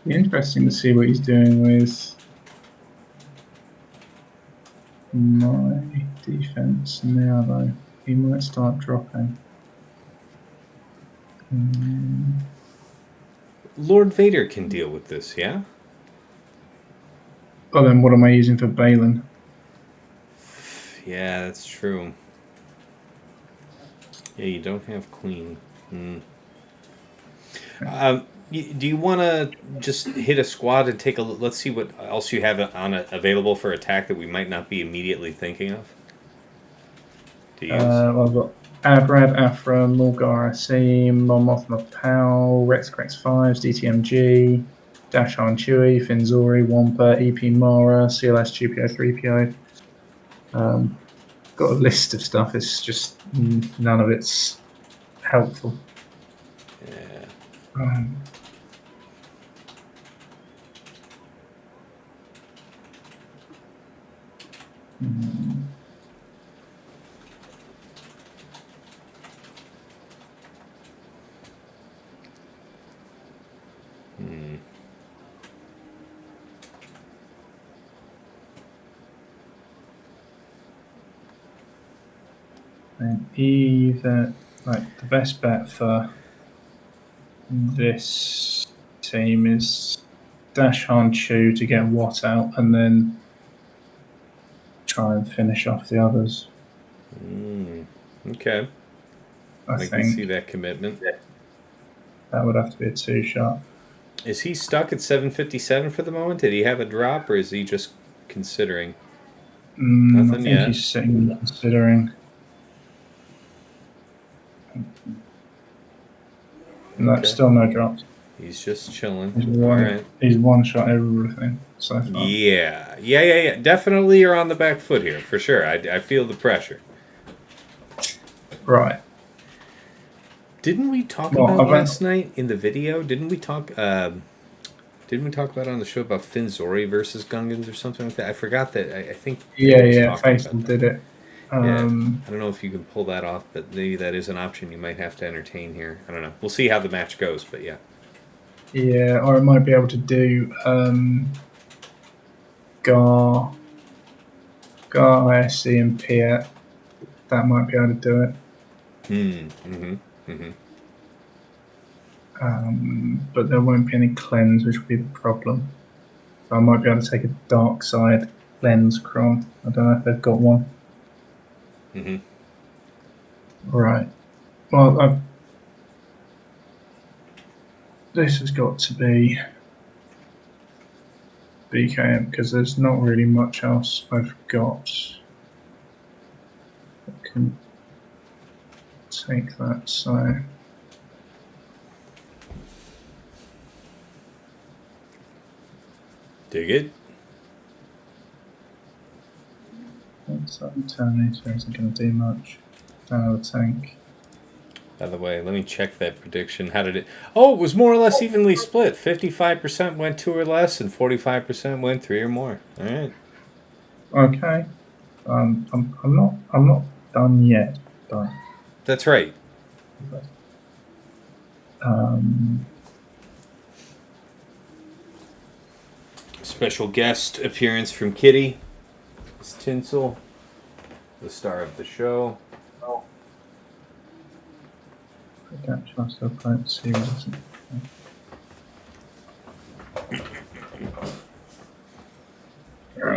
Be interesting to see what he's doing with my defense now, though. He might start dropping. Lord Vader can deal with this, yeah? Well, then what am I using for Baylan? Yeah, that's true. Yeah, you don't have Queen. Do you want to just hit a squad and take a look? Let's see what else you have available for attack that we might not be immediately thinking of to use. Well, I've got Abrad, Aphra, Mulgar, Asim, Mon Mothma Pal, Rex 5s, DTMG, Dashar and Chewie, Finzori, Wampa, EP Mara, CLS, GPO, 3PO. Got a list of stuff. It's just none of it's helpful. Yeah. And either like the best bet for this team is dash on Chew to get Watt out and then try and finish off the others. Okay. I can think see that commitment. that would have to be a 2-shot. Is he stuck at 757 for the moment? Did he have a drop, or is he just considering? I think he's sitting considering. No, still no drops. He's just chilling. He's one shot everything so far. Yeah. Definitely you're on the back foot here, for sure. I feel the pressure. Right. Didn't we talk about last night in the video? Didn't we talk about it on the show about Finzori versus Gungans or something like that? I forgot that. I think. Yeah. Faithful did it. I don't know if you can pull that off, but maybe that is an option you might have to entertain here. I don't know. We'll see how the match goes, but yeah. Yeah, or I might be able to do Gar ISC and Piet. That might be able to do it. But there won't be any cleanse, which will be the problem. So I might be able to take a dark side lens cron. I don't know if they've got one. Right. Well, this has got to be BKM because there's not really much else I've got that can take that. So dig it. that Terminator isn't going to do much. Don't have a tank. By the way, let me check that prediction. How did it? Oh, it was more or less evenly split. 55% went 2 or less, and 45% went 3 or more. All right. Okay. I'm not done yet. But that's right. Special guest appearance from Kitty. It's Tinsel, the star of the show. I can't trust the opponent seriously. What do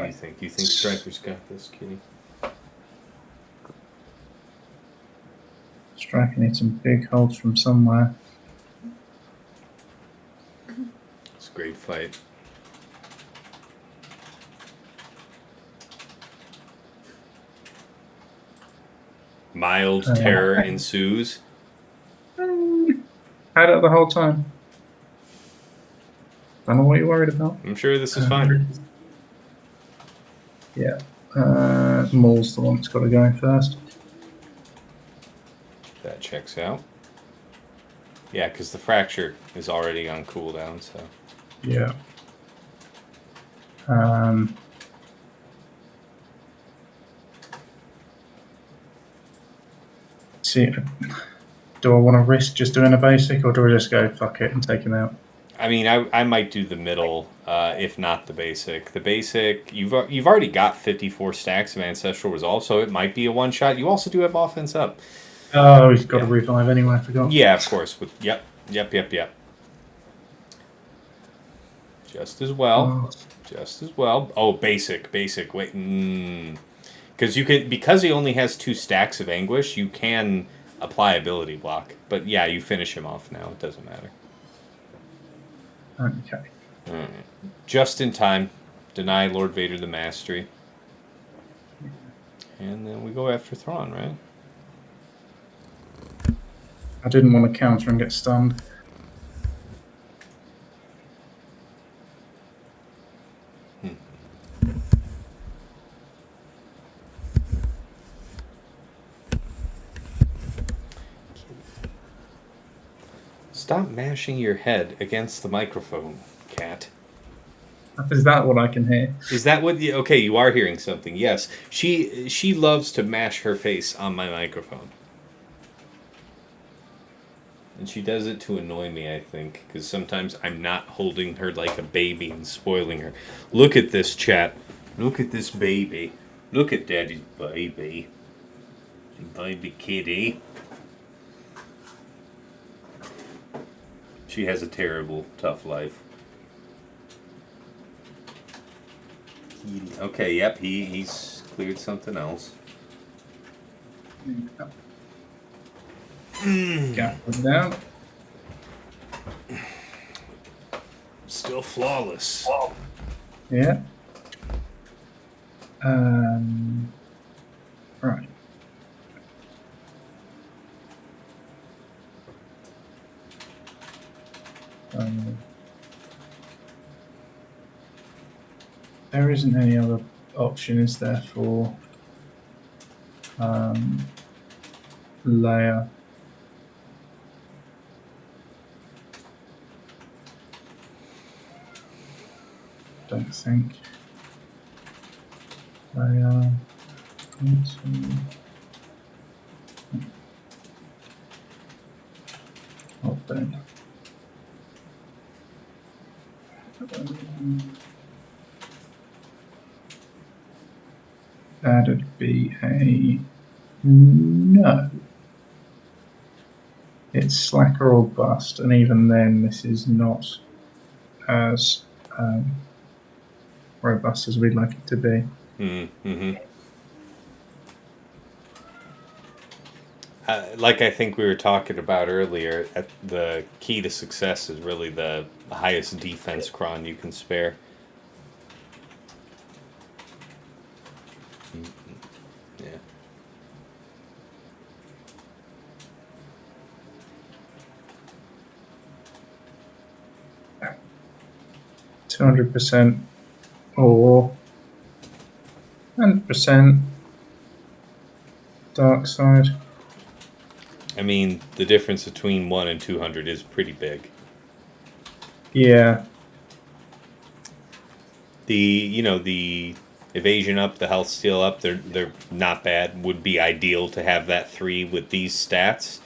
you think? Do you think Striker's got this, Kitty? Striker needs some big holds from somewhere. It's a great fight. Mild terror ensues. Had it the whole time. Don't know what you're worried about. I'm sure this is fine. Yeah. Maul's the one that's got to go first. That checks out. Yeah, because the fracture is already on cooldown, so. Yeah. See, do I want to risk just doing a basic, or do I just go fuck it and take him out? I mean, I might do the middle, if not the basic. The basic, you've already got 54 stacks of Ancestral Resolve, so it might be a one-shot. You also do have offense up. Oh, he's got to revive anyway, I forgot. Yeah, of course. Yep. Just as well. Oh, basic. Wait. Because he only has 2 stacks of Anguish, you can apply ability block. But yeah, you finish him off now. It doesn't matter. Okay. Alright. Just in time. Deny Lord Vader the mastery. And then we go after Thrawn, right? I didn't want to counter and get stunned. Stop mashing your head against the microphone, cat. Is that what I can hear? Is that what you... Okay, you are hearing something. Yes. She loves to mash her face on my microphone. And she does it to annoy me, I think, because sometimes I'm not holding her like a baby and spoiling her. Look at this, chat. Look at this baby. Look at Daddy's baby. Baby kitty. She has a terrible, tough life. Okay, yep, he's cleared something else. Got him down. Still flawless. Yeah. Right. There isn't any other option, is there, for Leia? Don't think. Leia. Oh, Bane. That'd be a no. It's slacker or bust, and even then, this is not as robust as we'd like it to be. Mm-hmm. Like I think we were talking about earlier, the key to success is really the highest defense cron you can spare. Yeah. %200% or 100% dark side. I mean, the difference between 1 and 200 is pretty big. Yeah. The evasion up, the health steal up, they're not bad. Would be ideal to have that 3 with these stats.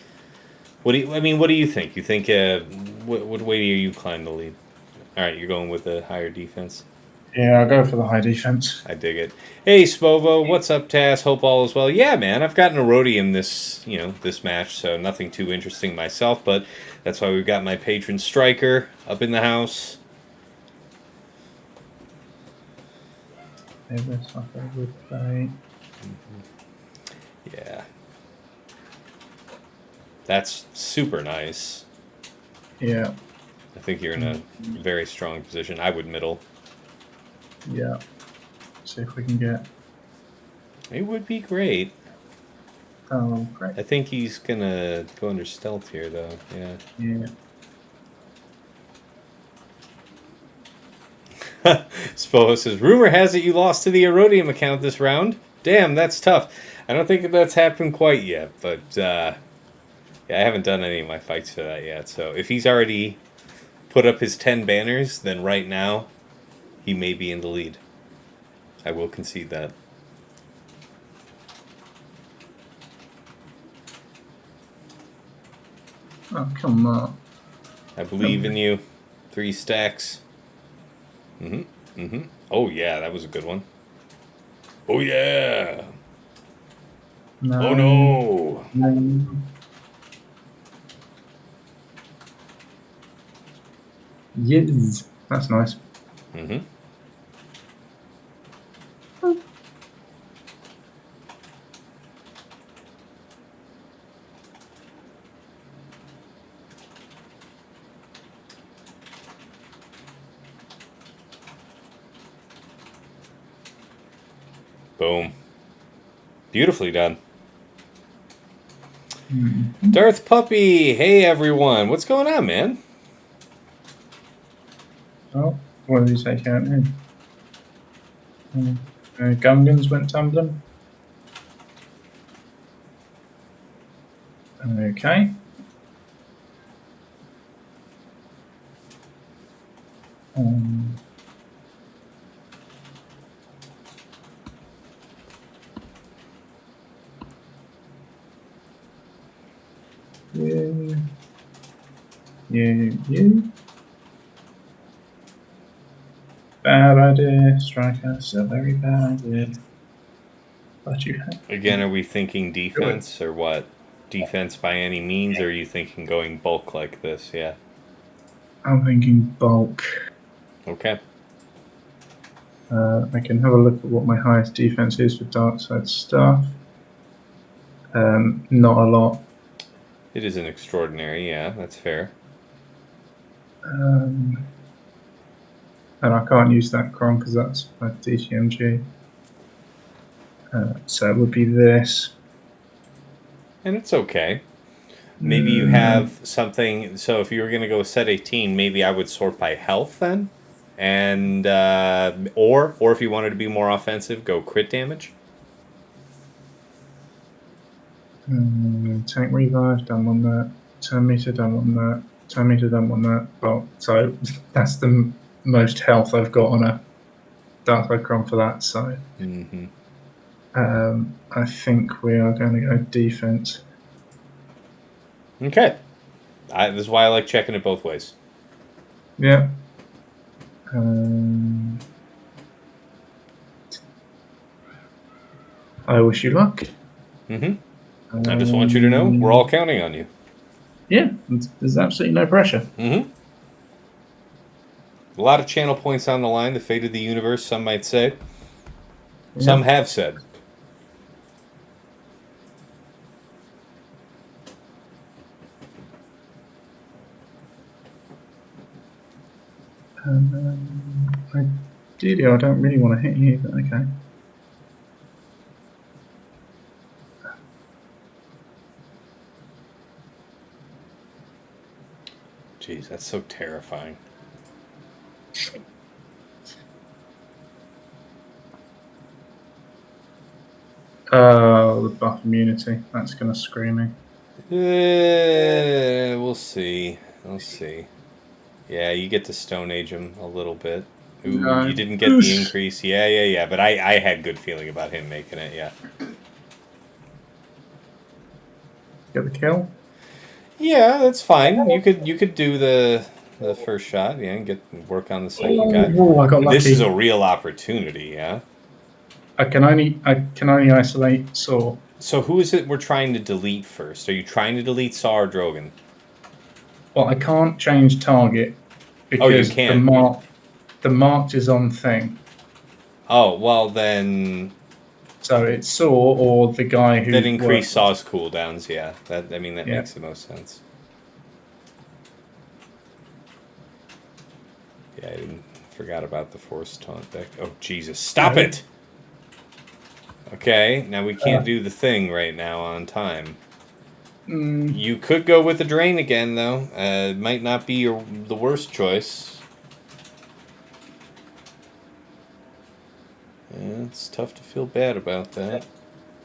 What do you think? You think what way are you inclined to lead? All right, you're going with the higher defense. Yeah, I'll go for the high defense. I dig it. Hey, Spovo, what's up, Taz? Hope all is well. Yeah, man, I've gotten Aurodium this match, so nothing too interesting myself, but that's why we've got my patron striker up in the house. Yeah. That's super nice. Yeah. I think you're in a very strong position. I would middle. Yeah. See if we can get. It would be great. Oh, great. I think he's gonna go under stealth here, though. Yeah. Yeah. Spoho says, rumor has it you lost to the Aurodium account this round. Damn, that's tough. I don't think that's happened quite yet, but yeah, I haven't done any of my fights for that yet. So if he's already put up his 10 banners, then right now he may be in the lead. I will concede that. Oh, come on. I believe in you. 3 stacks. Oh, yeah, that was a good one. Oh, yeah. No. Oh, no. No. Yes. That's nice. Boom. Beautifully done. Darth Puppy, hey everyone, what's going on, man? Oh, what did he take out here? Gungans went tumbling. Okay. You. Bad idea, Striker. It's a very bad idea. But you have. Again, are we thinking defense or what? Defense by any means, or are you thinking going bulk like this? Yeah. I'm thinking bulk. Okay. I can have a look at what my highest defense is for dark side stuff. Not a lot. It isn't extraordinary, yeah, that's fair. And I can't use that Cron because that's my DTMG. So it would be this. And it's okay. Maybe you have something. So if you were going to go set 18, maybe I would sort by health then, and or if you wanted to be more offensive, go crit damage. Tank revive, don't want that. Turn meter, don't want that. Turn meter, don't want that. Well, so that's the most health I've got on a dark side Cron for that. So I think we are going to go defense. Okay. This is why I like checking it both ways. Yeah. I wish you luck. I just want you to know we're all counting on you. Yeah, there's absolutely no pressure. A lot of channel points on the line, the fate of the universe, some might say. Yeah. Some have said. Ideally, I don't really want to hit you, but okay. Jeez, that's so terrifying. The buff immunity. That's going to screw me. We'll see. We'll see. Yeah, you get to Stone Age him a little bit. Ooh, you didn't get the increase. Yeah. But I had good feeling about him making it, yeah. Get the kill? Yeah, that's fine. You could do the first shot, yeah, and work on the second guy. Oh, I got lucky. This is a real opportunity, yeah. I can only isolate Saw. So who is it we're trying to delete first? Are you trying to delete Saw or Drogon? Well, I can't change target because you can. The marked is on thing. Oh, well then. So it's Saw or the guy who. Then increase Saw's cooldowns, yeah. That makes the most sense. Yeah, I forgot about the Force Taunt deck. Oh, Jesus. Stop it! Okay, now we can't do the thing right now on time. You could go with the Drain again, though. It might not be the worst choice. Yeah, it's tough to feel bad about that.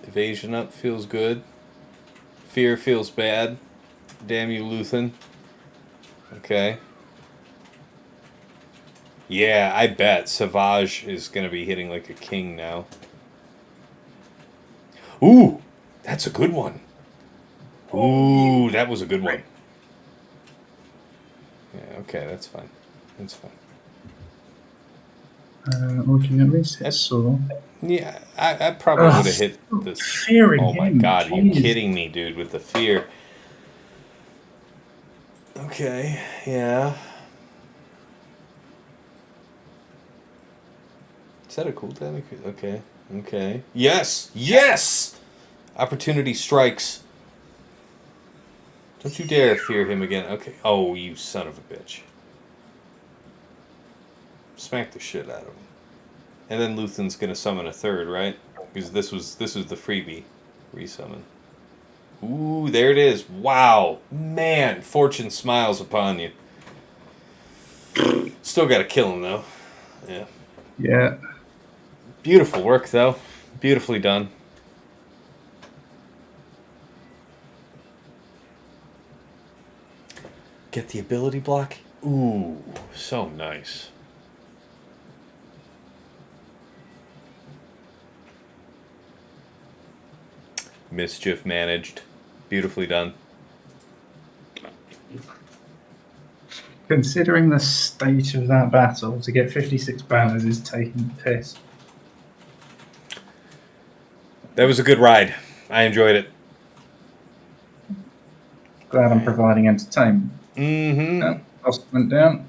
Evasion up feels good. Fear feels bad. Damn you, Luthen. Okay. Yeah, I bet Savage is going to be hitting like a king now. Ooh, that's a good one. Ooh, that was a good one. Yeah, okay, that's fine. That's fine. We can at least hit Saw. Yeah, I probably would have hit the fear in Oh my him, god, please. are you kidding me, dude, with the fear? Okay, yeah. Is that a cooldown? Okay. Yes! Opportunity strikes. Don't you dare fear him again. Okay. Oh, you son of a bitch. Smack the shit out of him. And then Luthen's gonna summon a third, right? Because this was the freebie resummon. Ooh, there it is. Wow. Man, fortune smiles upon you. Still got to kill him, though. Yeah. Yeah. Beautiful work, though. Beautifully done. Get the ability block. Ooh, so nice. Mischief managed. Beautifully done. Considering the state of that battle, to get 56 banners is taking the piss. That was a good ride. I enjoyed it. Glad I'm providing entertainment. Mm-hmm. Yeah, Bossk went down.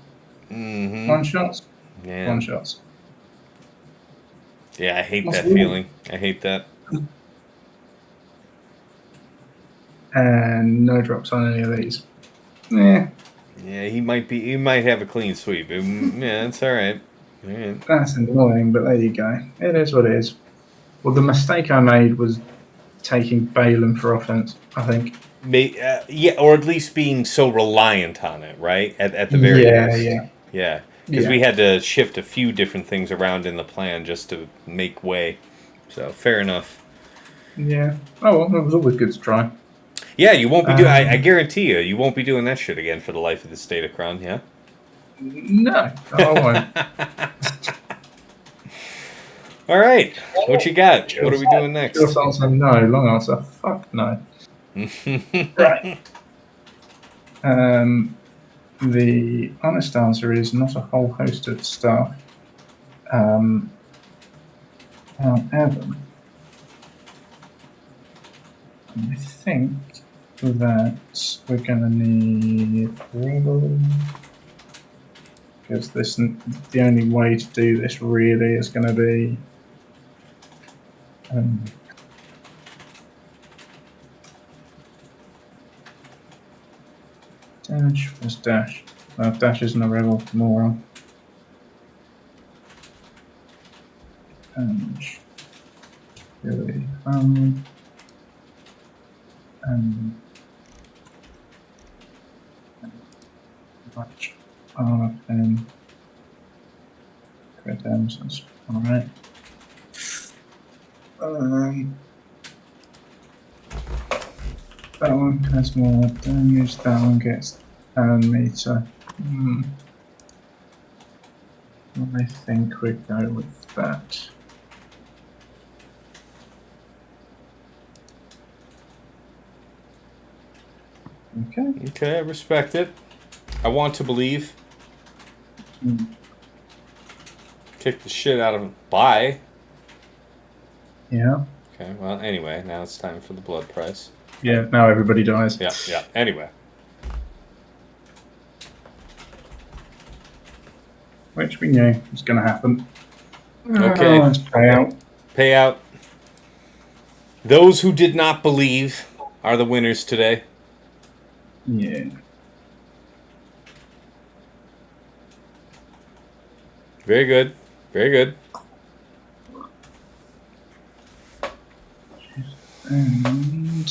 Mm-hmm. One shots. Yeah. One shots. Yeah, I hate Must that be. feeling. I hate that. And no drops on any of these. Yeah, Yeah, he might have a clean sweep. Yeah, it's all right. Yeah. that's annoying, but there you go. It is what it is. Well, the mistake I made was taking Baylan for offense, I think. Yeah, or at least being so reliant on it, right? At the very least. Yeah. Because we had to shift a few different things around in the plan just to make way. So, fair enough. Yeah. Oh, well, it was always good to try. Yeah, you won't be doing... I guarantee you won't be doing that shit again for the life of the Statacron, yeah? No, I won't. All right. What you got? What are we doing next? Short answer, no. Long answer, fuck no. Right. The honest answer is not a whole host of stuff. However, I think that we're going to need Rebel, because the only way to do this really is going to be dash. Where's dash? Dash isn't a rebel, moron. Dash. Really. Much armor pen. Credentials. Alright. That one has more damage, that one gets meter. I think we go with that. Okay. Okay, I respect it. I want to believe. Kick the shit out of him. Bye. Yeah. Okay, well, anyway, now it's time for the blood price. Yeah, now everybody dies. Yeah. Anyway. Which we knew was going to happen. Okay. Let's pay out. Payout. Those who did not believe are the winners today. Yeah. Very good. Very good. And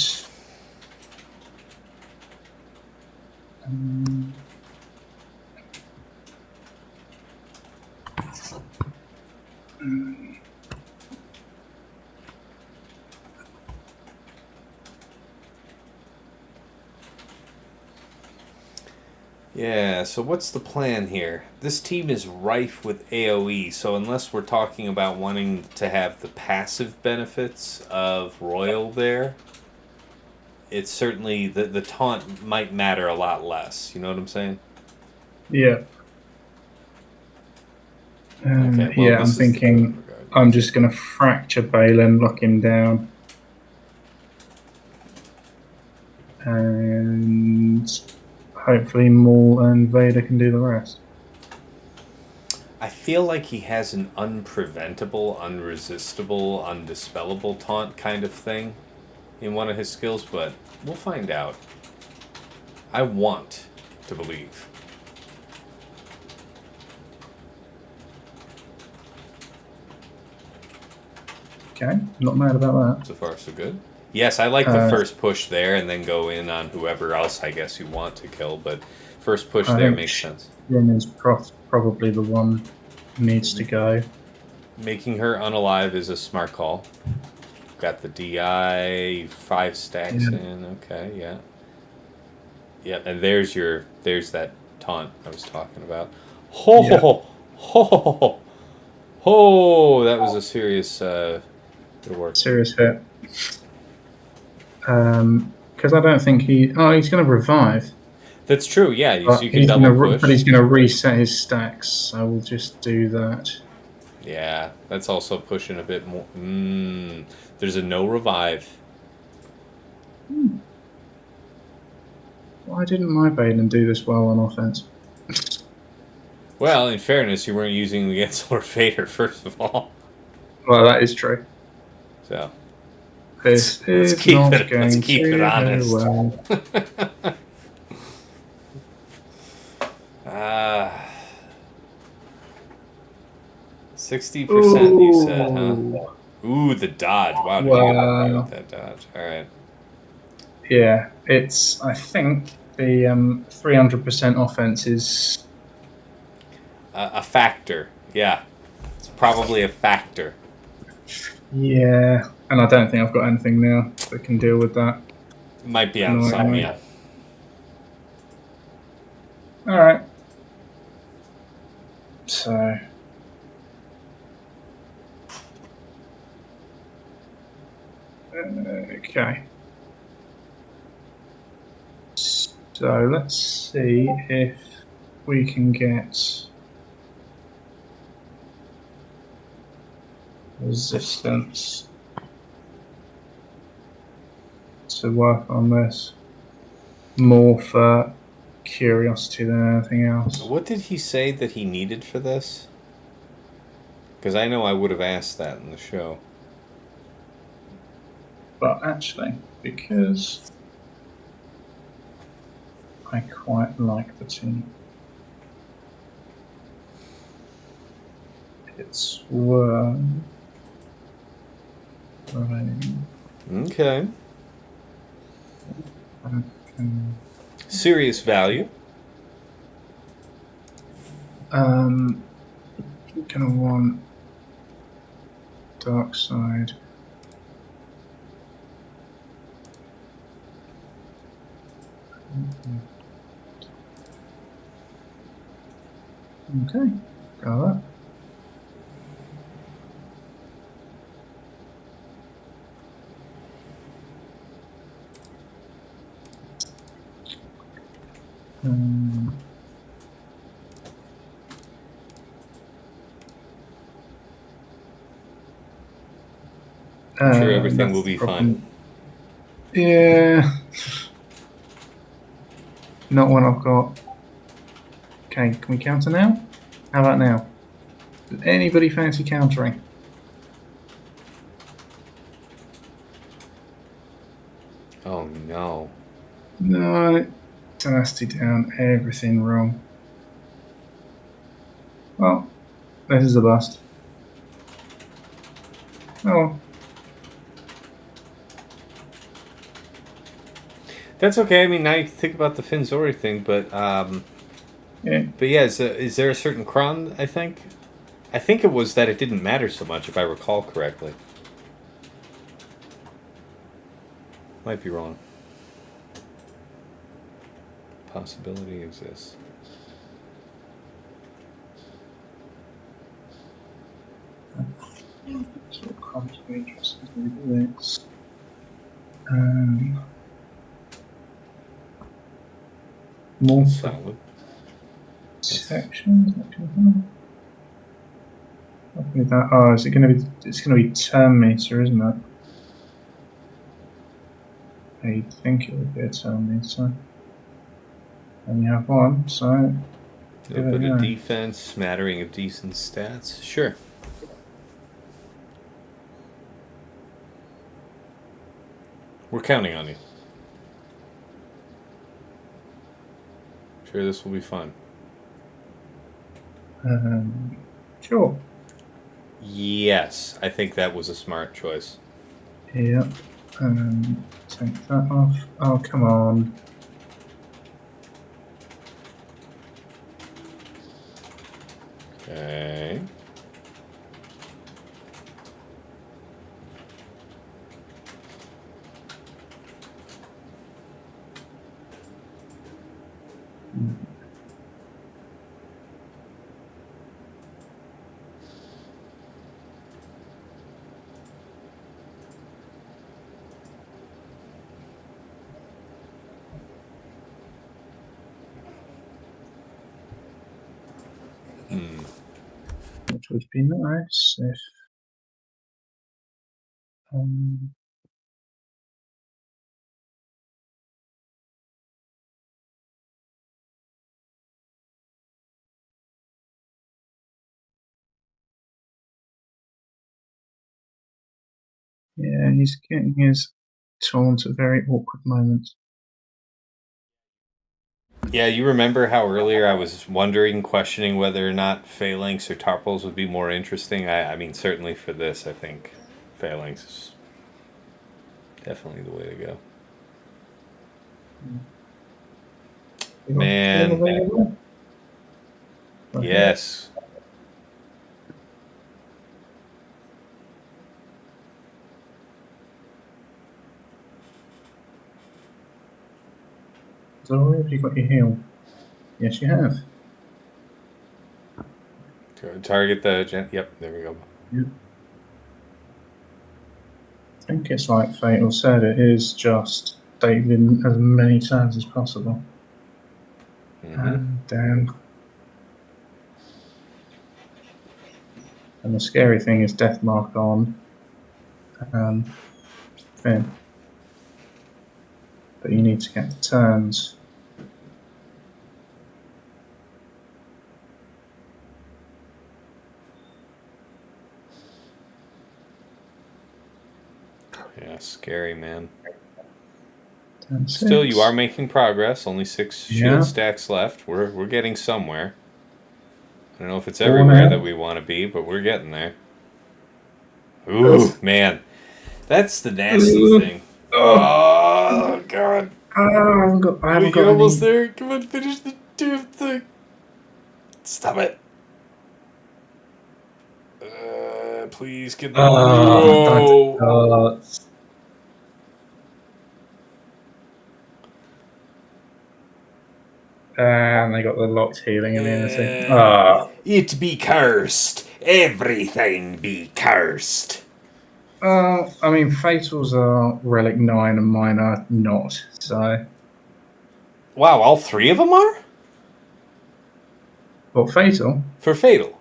Yeah, so what's the plan here? This team is rife with AoE, so unless we're talking about wanting to have the passive benefits of Royal there, it's certainly, the taunt might matter a lot less. You know what I'm saying? yeah. Okay, well, yeah, I'm thinking I'm just going to fracture Baylan, lock him down. And hopefully Maul and Vader can do the rest. I feel like he has an unpreventable, unresistible, undispellable taunt kind of thing in one of his skills, but we'll find out. I want to believe. Okay, not mad about that. So far, so good. Yes, I like the first push there and then go in on whoever else I guess you want to kill, but first push there makes sense. Rin is probably the one who needs to go. Making her unalive is a smart call. Got the DI, 5 stacks in. Okay, yeah. Yeah, and there's that taunt I was talking about. Ho ho ho ho ho ho ho! That was a serious good work. Serious hit. Because I don't think he's going to revive. That's true. Yeah, you can he's double push. But he's going to reset his stacks, so we'll just do that. Yeah, that's also pushing a bit more. There's a no revive. Why didn't my Baylan do this well on offense? Well, in fairness, you weren't using against Lord Vader, first of all. Well, that is true. So let's keep it honest. Well. 60% you said, huh? Ooh, the dodge. Wow, did you get with that dodge? All right. Yeah, it's, I think, the 300% offense is... a factor, yeah. It's probably a factor. Yeah, and I don't think I've got anything now that can deal with that. Might be on some, yeah. Alright. So... okay. So let's see if we can get resistance to work on this more for curiosity than anything else. What did he say that he needed for this? Because I know I would have asked that in the show. But actually, because I quite like the team, it's worth running. Okay. Serious value. Gonna want dark side. Okay, got that. I'm sure everything will be fine. Yeah. Not when I've got... Okay, can we counter now? How about now? Does anybody fancy countering? Oh no. No. Tenacity down, everything wrong. Well, this is a bust. Oh. That's okay. I mean, now you think about the Finzori thing, but yeah. But yeah, is there a certain cron? I think it was that it didn't matter so much, if I recall correctly. Might be wrong. Possibility exists. So cron to be interesting to do this. More solid. Sections. That. Oh, is it going to be? It's going to be turn meter, isn't it? I think it would be a turn meter. And you have one, so. A little bit of defense, smattering of decent stats. Sure. We're counting on you. Sure, this will be fun. Sure. Yes, I think that was a smart choice. Yeah. Take that off. Oh, come on. Okay. Which would be nice if. Yeah, he's getting his taunt at very awkward moments. Yeah, you remember how earlier I was wondering, questioning whether or not phalanx or tarpals would be more interesting? I mean, certainly for this, I think phalanx is definitely the way to go. Man. Okay. Yes. So have you got your heal? Yes, you have. Target the gen. Yep, there we go. Yep. I think it's like Fatal said, it is just stated in as many terms as possible. Damn. And the scary thing is death mark on Finn. But you need to get the turns. Yeah, scary, man. Still, you are making progress. Only 6 shield stacks left. We're getting somewhere. I don't know if it's everywhere that we want to be, but we're getting there. Ooh, man. That's the nasty thing. Oh, God. I haven't got You're almost there. Come on, finish the damn thing. Stop it. Please get the... No. And they got the locked healing immunity. It be cursed. Everything be cursed. I mean, Fatals are Relic 9 and mine are not, so... Wow, all 3 of them are? What, Fatal? For Fatal.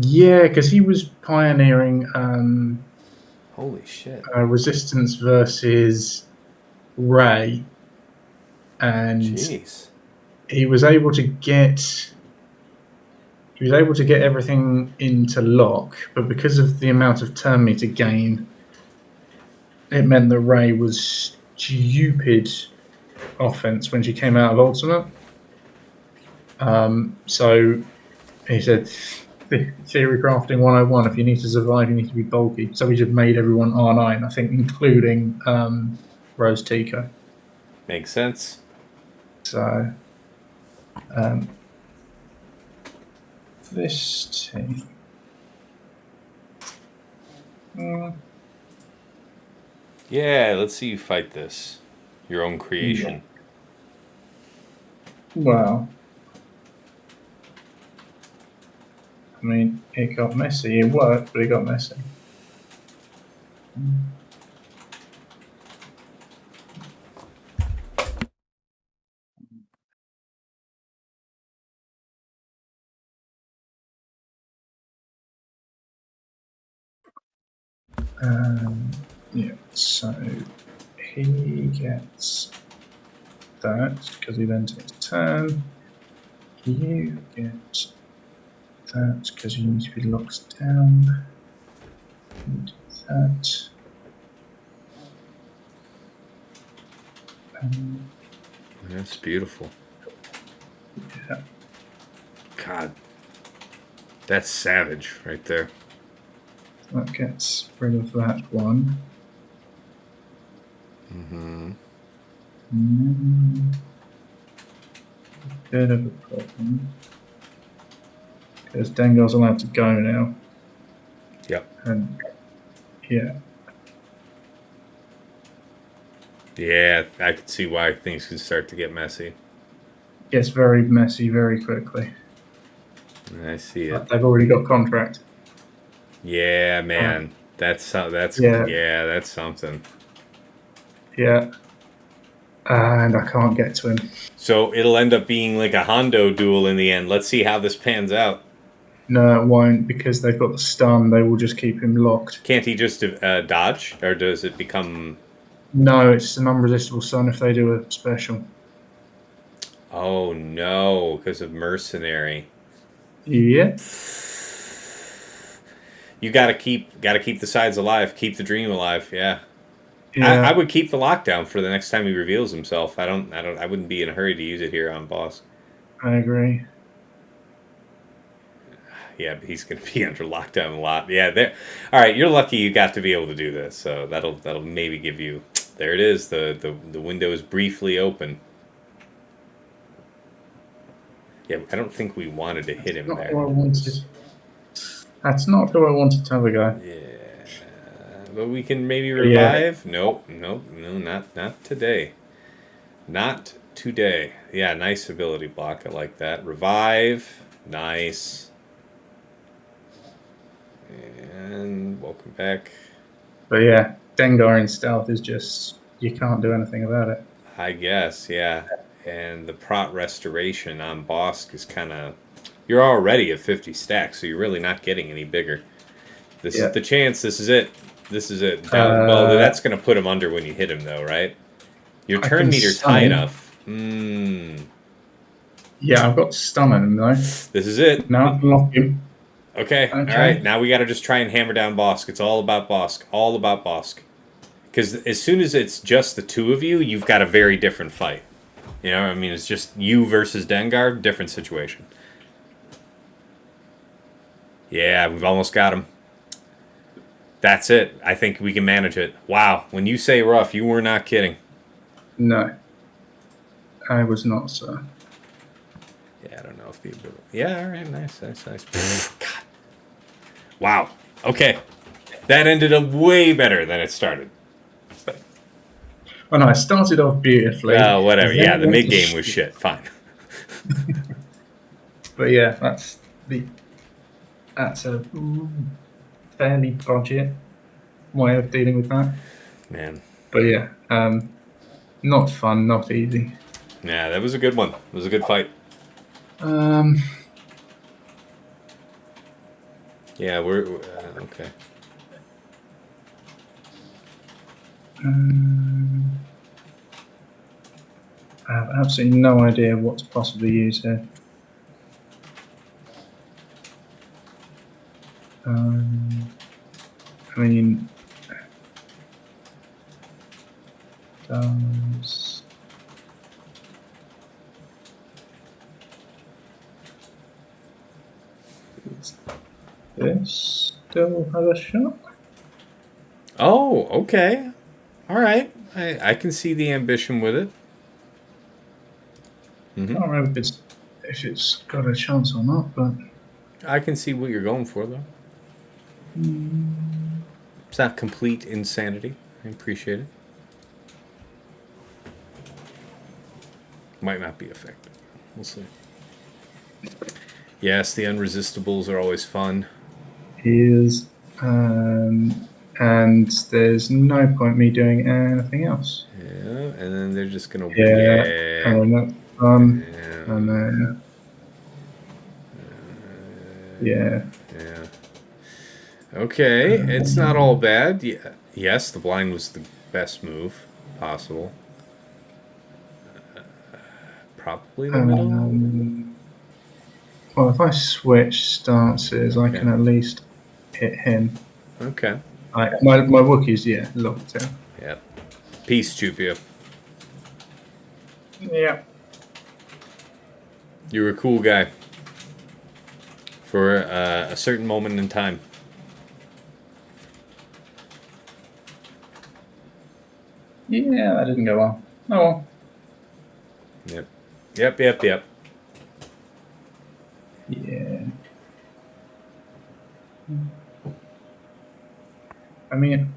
Yeah, because he was pioneering holy shit. Resistance versus Ray. And jeez. He was able to get everything into lock, but because of the amount of turn meter gain, it meant that Ray was stupid offense when she came out of Ultimate. So he said, Theory Crafting 101, if you need to survive, you need to be bulky. So we just made everyone R9, I think, including Rose Tico. Makes sense. So, this team. Yeah, let's see you fight this. Your own creation. Well, I mean, it got messy. It worked, but it got messy. Yeah, so he gets that because he then takes a turn. You get that because you need to be locked down. You do that. That's beautiful. Yeah. God. That's savage right there. That gets rid of that one. Mm-hmm. Bit of a problem. Because Dengar's allowed to go now. Yep. And yeah. Yeah, I can see why things can start to get messy. Gets very messy very quickly. I see it. But they've already got contract. Yeah, man. That's yeah, that's something. Yeah. And I can't get to him. So it'll end up being like a Hondo duel in the end. Let's see how this pans out. No, it won't, because they've got the stun. They will just keep him locked. Can't he just dodge, or does it become? No, it's an unresistible stun if they do a special. Oh no, because of mercenary. Yeah. You gotta keep the sides alive, keep the dream alive. Yeah. Yeah. I would keep the lockdown for the next time he reveals himself. I wouldn't be in a hurry to use it here on Bossk. I agree. Yeah, but he's going to be under lockdown a lot. Yeah, there. All right, you're lucky you got to be able to do this. So that'll maybe give you. There it is. The window is briefly open. Yeah, I don't think we wanted to hit him Not there. who I wanted. That's not who I wanted to have a go. Yeah, but we can maybe revive. Yeah. Nope, no, not today. Not today. Yeah, nice ability block. I like that. Revive. Nice. And welcome back. But yeah, Dengar in stealth is just, you can't do anything about it. I guess, yeah. And the prot restoration on Bossk is kind of... You're already at 50 stacks, so you're really not getting any bigger. This is the chance. This is it. This is it. Well, that's going to put him under when you hit him, though, right? Your turn meter's high enough. Yeah, I've got stun on him, though. This is it. Now I can lock him. Okay, all right. Now we got to just try and hammer down Bossk. It's all about Bossk. All about Bossk. Because as soon as it's just the two of you, you've got a very different fight. You know, I mean, it's just you versus Dengar, different situation. Yeah, we've almost got him. That's it. I think we can manage it. Wow, when you say rough, you were not kidding. No. I was not, sir. Yeah, I don't know if the ability... Yeah, all right, nice. God. Wow. Okay. That ended up way better than it started. Well, no, it started off beautifully. Oh, whatever. Yeah, the mid-game was shit. Fine. But yeah, that's a fairly budget way of dealing with that. Man. But yeah, not fun, not easy. Yeah, that was a good one. It was a good fight. Yeah, we're okay. I have absolutely no idea what to possibly use here. I mean, does this still have a shot? Oh, okay. All right. I can see the ambition with it. I don't remember if it's got a chance or not, but I can see what you're going for, though. It's not complete insanity. I appreciate it. Might not be effective. We'll see. Yes, the unresistables are always fun. Is and there's no point me doing anything else. Yeah, and then they're just gonna and then and then yeah. Okay, it's not all bad. Yeah, yes, the blind was the best move possible. Probably the middle. Well, if I switch stances, I can at least hit him. Okay. My Wookiee's, locked in. Yep. Peace, Chupio. Yeah. You were a cool guy. For a certain moment in time. Yeah, that didn't go well. Oh well. Yep. Yeah. I mean,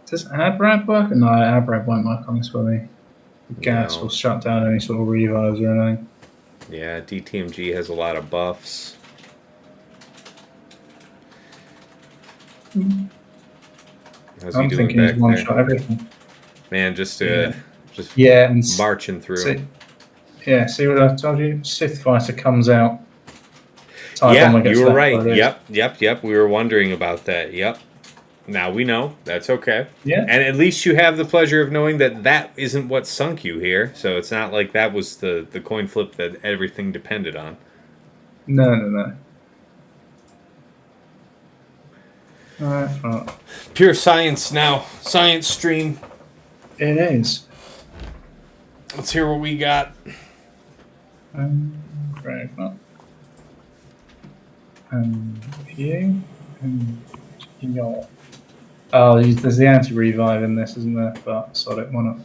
does AdRab work? No, AdRab won't work on this, will he? The gas No. will shut down any sort of revives or anything. Yeah, DTMG has a lot of buffs. How's he I'm doing thinking he's back one there? shot everything. Man, just Yeah, and marching through. See what I told you? Sith Fighter comes out. TIE Yeah, Bomber gets you were left right. where it is. Yep. We were wondering about that. Yep. Now we know. That's okay. Yeah. And at least you have the pleasure of knowing that that isn't what sunk you here. So it's not like that was the coin flip that everything depended on. No. Alright. Pure science now. Science stream. It is. Let's hear what we got. Right. You. Your. Oh, there's the anti-revive in this, isn't there? But sod it, why not?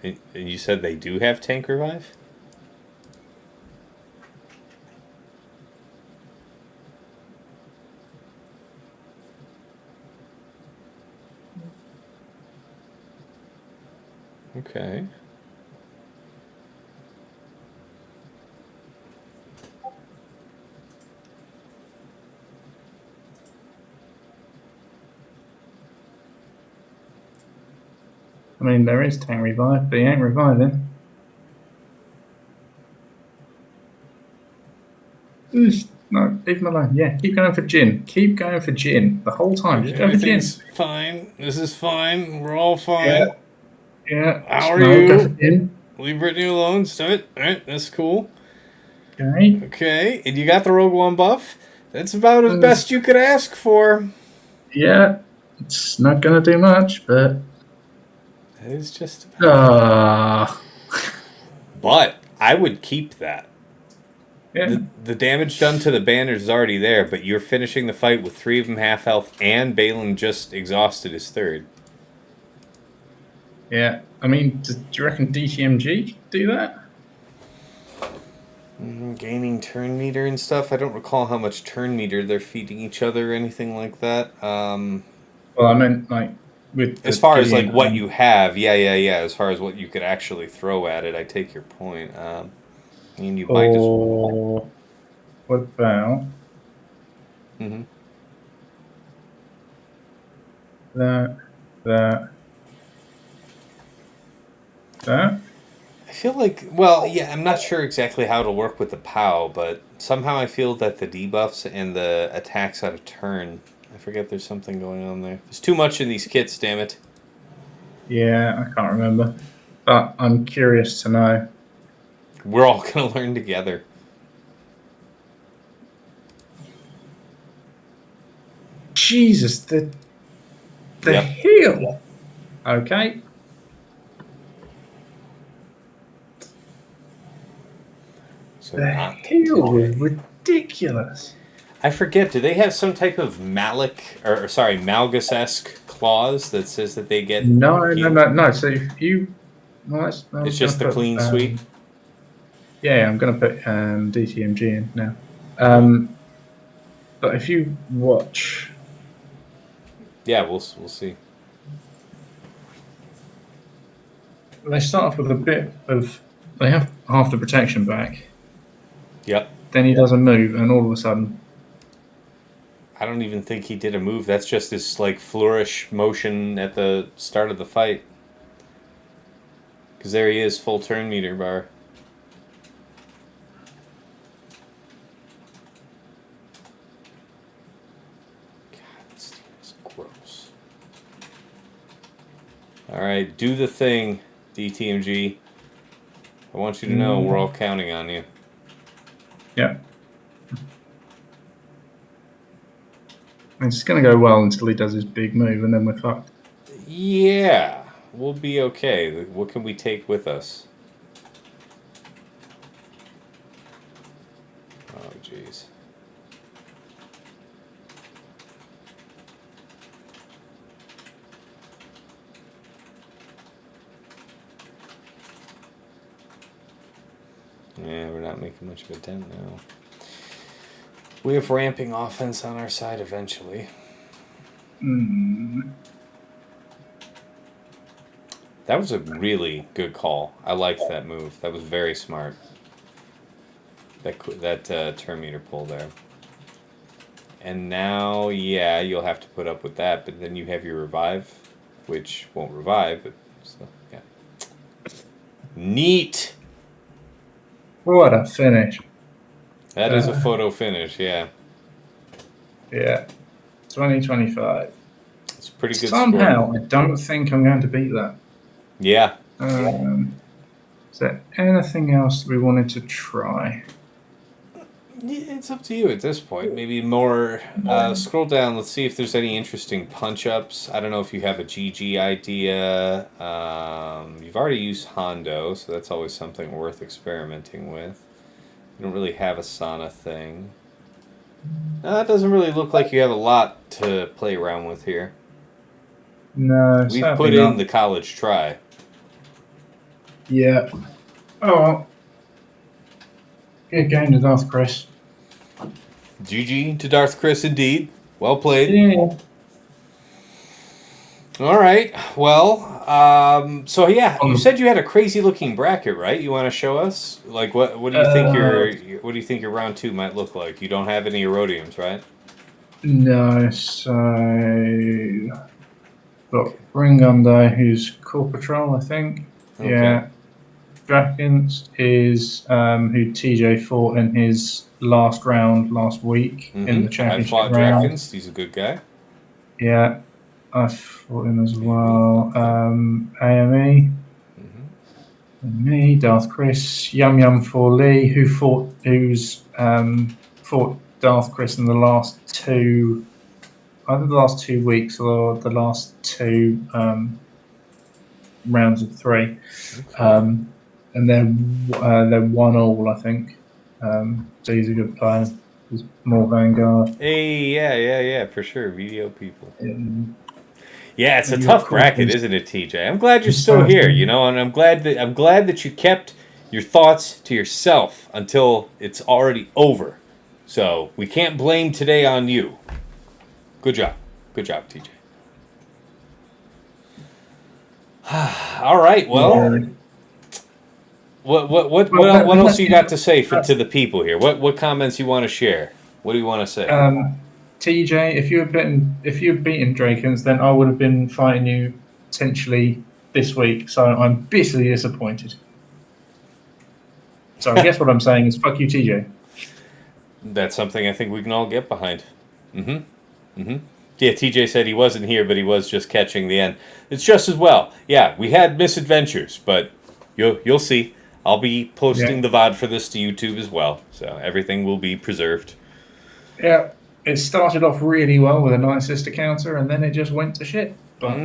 And you said they do have tank revive? Okay. I mean, there is tank revive, but he ain't reviving. No, leave him alone. Yeah, keep going for Jin. Keep going for Jin the whole time. Just go for Jin. Everything's fine. This is fine. We're all fine. Yeah. How are Go you? for Jin. Leave Brittany alone. Stop it. Alright, that's cool. Okay. Okay, and you got the Rogue One buff? That's about as best you could ask for. Yeah. It's not going to do much, but... That is just about... Ah. But I would keep that. Yeah. The damage done to the banners is already there, but you're finishing the fight with 3 of them half health, and Baylan just exhausted his third. Yeah. I mean, do you reckon DTMG can do that? Gaining turn meter and stuff. I don't recall how much turn meter they're feeding each other or anything like that. Well, I meant like with as far as like what you have, yeah. As far as what you could actually throw at it, I take your point. I mean, you might just. What about that? I feel like, well, yeah, I'm not sure exactly how it'll work with the POW, but somehow I feel that the debuffs and the attacks out of turn, I forget there's something going on there. There's too much in these kits, damn it. Yeah, I can't remember. But I'm curious to know. We're all going to learn together. Jesus, the heal. Okay. So the heal was ridiculous. I forget, do they have some type of Malgus-esque clause that says that they get... No. So if you... Well, it's just the clean sweep? Yeah, I'm going to put DTMG in now. But if you watch... Yeah, we'll see. They start off with a bit of... They have half the protection back. Yep. Then he does a move, and all of a sudden... I don't even think he did a move. That's just this, like, flourish motion at the start of the fight. Because there he is, full turn meter bar. God, this team is gross. Alright, do the thing, DTMG. I want you to know we're all counting on you. Yeah. It's going to go well until he does his big move, and then we're fucked. Yeah. we'll be okay. What can we take with us? Oh, jeez. Yeah, we're not making much of a dent now. We have ramping offense on our side eventually. That was a really good call. I liked that move. That was very smart. That turn meter pull there. And now, yeah, you'll have to put up with that, but then you have your revive, which won't revive, but still, yeah. Neat! What a finish. That is a photo finish, yeah. Yeah. 2025. It's a pretty good Somehow, score. I don't think I'm going to beat that. Yeah. Is there anything else we wanted to try? It's up to you at this point. Maybe more. Scroll down. Let's see if there's any interesting punch-ups. I don't know if you have a GG idea. You've already used Hondo, so that's always something worth experimenting with. You don't really have a sauna thing. No, it doesn't really look like you have a lot to play around with here. No, We've put in the college try. Yeah. Oh, well. Good game to DarthChris. GG to DarthChris indeed. Well played. Yeah. All right. Well, so yeah, you said you had a crazy looking bracket, right? You want to show us? Like, what do you think your round 2 might look like? You don't have any Aurodiums, right? No, so got Ringundo, who's core patrol, I think. Okay. Yeah. Dragons is who TJ fought in his last round last week in the championship I fought round. Dragons. He's a good guy. Yeah, I fought him as well. AME, me, DarthChris, Yum Yum for Lee, who's fought DarthChris in the last either the last 2 weeks or the last 2 rounds of 3. Okay. And they're 1-1, I think. So he's a good player. He's more Vanguard. Hey, yeah, for sure. Video people. Yeah, it's a And tough bracket, isn't it, TJ? I'm glad you're still here, you know, and I'm glad that you kept your thoughts to yourself until it's already over. So we can't blame today on you. Good job, TJ. All right, well. What else you got to say to the people here? What comments you want to share? What do you want to say? TJ, if you had beaten Drakens, then I would have been fighting you potentially this week. So I'm bitterly disappointed. So I guess what I'm saying is fuck you, TJ. That's something I think we can all get behind. Yeah, TJ said he wasn't here, but he was just catching the end. It's just as well. Yeah, we had misadventures, but you'll see. I'll be posting the VOD for this to YouTube as well, so everything will be preserved. Yeah, it started off really well with a nice sister counter, and then it just went to shit. But...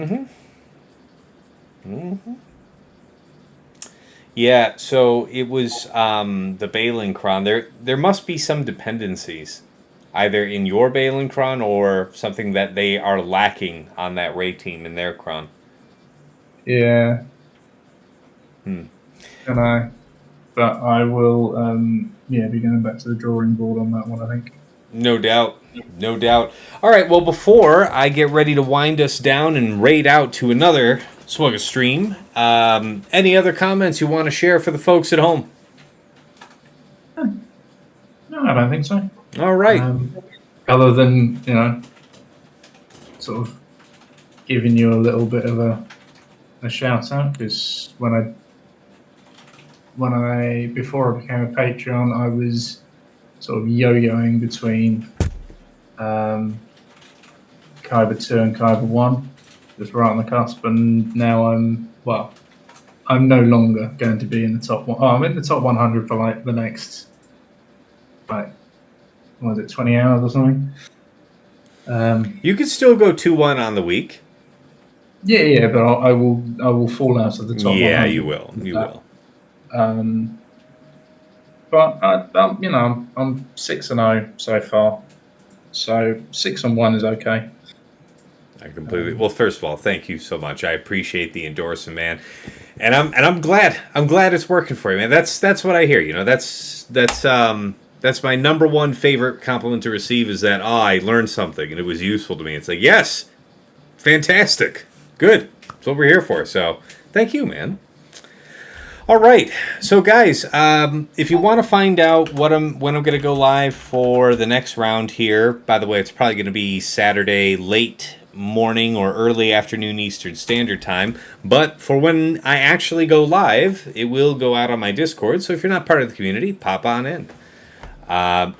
Yeah, so it was the Baylan cron. There must be some dependencies, either in your Baylan cron or something that they are lacking on that Ray team in their cron. Yeah. But I will, be going back to the drawing board on that one, I think. No doubt. All right, well, before I get ready to wind us down and raid out to another Swugga stream, any other comments you want to share for the folks at home? No, I don't think so. All right. Other than, sort of giving you a little bit of a shout out, because before I became a Patreon, I was sort of yo-yoing between Kyber 2 and Kyber 1, just right on the cusp, and now I'm no longer going to be in the top one. Oh, I'm in the top 100 for like the next, 20 hours or something. You could still go 2-1 on the week. Yeah, but I will fall out of the top 100. Yeah, you will. You will. But I'm 6-0 so far, so 6-1 is okay. I completely. Well, first of all, thank you so much. I appreciate the endorsement, man, and I'm glad. I'm glad it's working for you, man. That's what I hear. You know, that's my number one favorite compliment to receive is that I learned something and it was useful to me. It's like, yes, fantastic, good. That's what we're here for. So thank you, man. All right, so guys, if you want to find out when I'm going to go live for the next round here, by the way, it's probably going to be Saturday late morning or early afternoon Eastern Standard Time. But for when I actually go live, it will go out on my Discord. So if you're not part of the community, pop on in.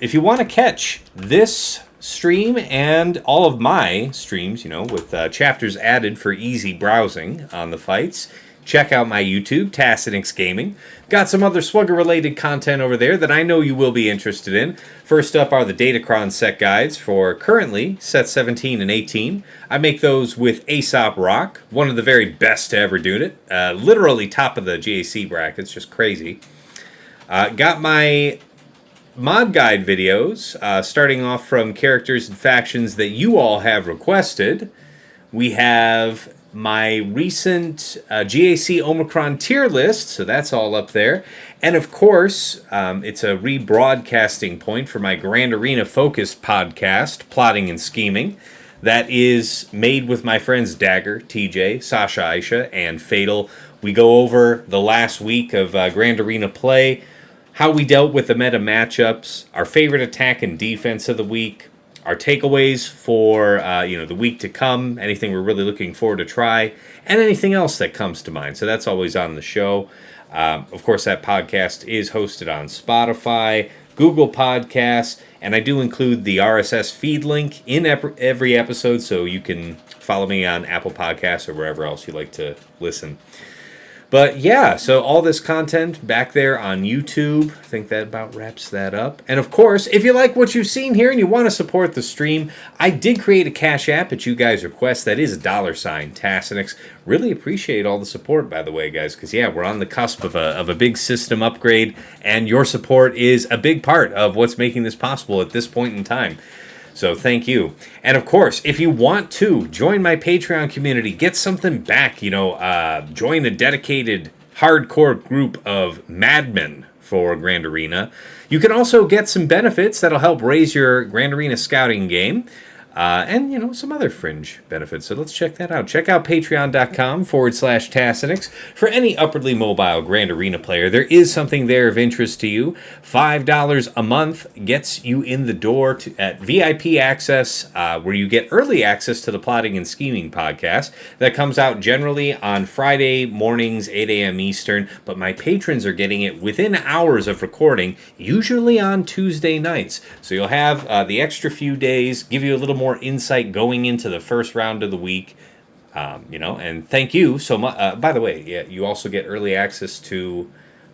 If you want to catch this stream and all of my streams, with chapters added for easy browsing on the fights, check out my YouTube, Tassinix Gaming. Got some other Swugger-related content over there that I know you will be interested in. First up are the Datacron set guides for currently sets 17 and 18. I make those with Aesop Rock, one of the very best to ever do it. Literally top of the GAC brackets, just crazy. Got my mod guide videos, starting off from characters and factions that you all have requested. We have my recent GAC Omicron tier list, so that's all up there. And of course, it's a rebroadcasting point for my Grand Arena focused podcast, Plotting and Scheming, that is made with my friends Dagger, TJ, Sasha Aisha, and Fatal. We go over the last week of Grand Arena play, how we dealt with the meta matchups, our favorite attack and defense of the week, our takeaways for the week to come, anything we're really looking forward to try, and anything else that comes to mind. So that's always on the show. Of course, that podcast is hosted on Spotify, Google Podcasts, and I do include the RSS feed link in every episode, so you can follow me on Apple Podcasts or wherever else you like to listen. But yeah, so all this content back there on YouTube. I think that about wraps that up. And of course, if you like what you've seen here and you want to support the stream, I did create a Cash App at you guys' request. That is $sign Tassinix. Really appreciate all the support, by the way, guys, because yeah, we're on the cusp of a big system upgrade, and your support is a big part of what's making this possible at this point in time. So thank you. And of course, if you want to join my Patreon community, get something back, join a dedicated hardcore group of madmen for Grand Arena. You can also get some benefits that'll help raise your Grand Arena scouting game. And, some other fringe benefits. So let's check that out. Check out patreon.com/Tassinix. For any upwardly mobile Grand Arena player, there is something there of interest to you. $5 a month gets you in the door at VIP access, where you get early access to the Plotting and Scheming podcast that comes out generally on Friday mornings, 8 a.m. Eastern. But my patrons are getting it within hours of recording, usually on Tuesday nights. So you'll have the extra few days, give you a little more insight going into the first round of the week, and thank you so much. By the way, yeah, you also get early access to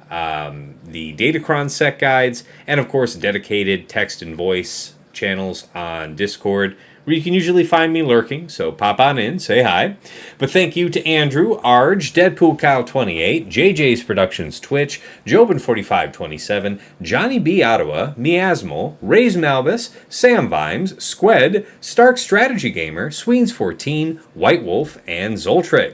the Datacron set guides, and of course dedicated text and voice channels on Discord, where you can usually find me lurking, so pop on in, say hi. But thank you to Andrew, Arj, Deadpool Kyle 28, JJ's Productions Twitch, Jobin4527, Johnny B. Ottawa, Miasmal, Rays Malbus, Sam Vimes, Squed, Stark Strategy Gamer, Sweens 14, White Wolf, and Zoltre.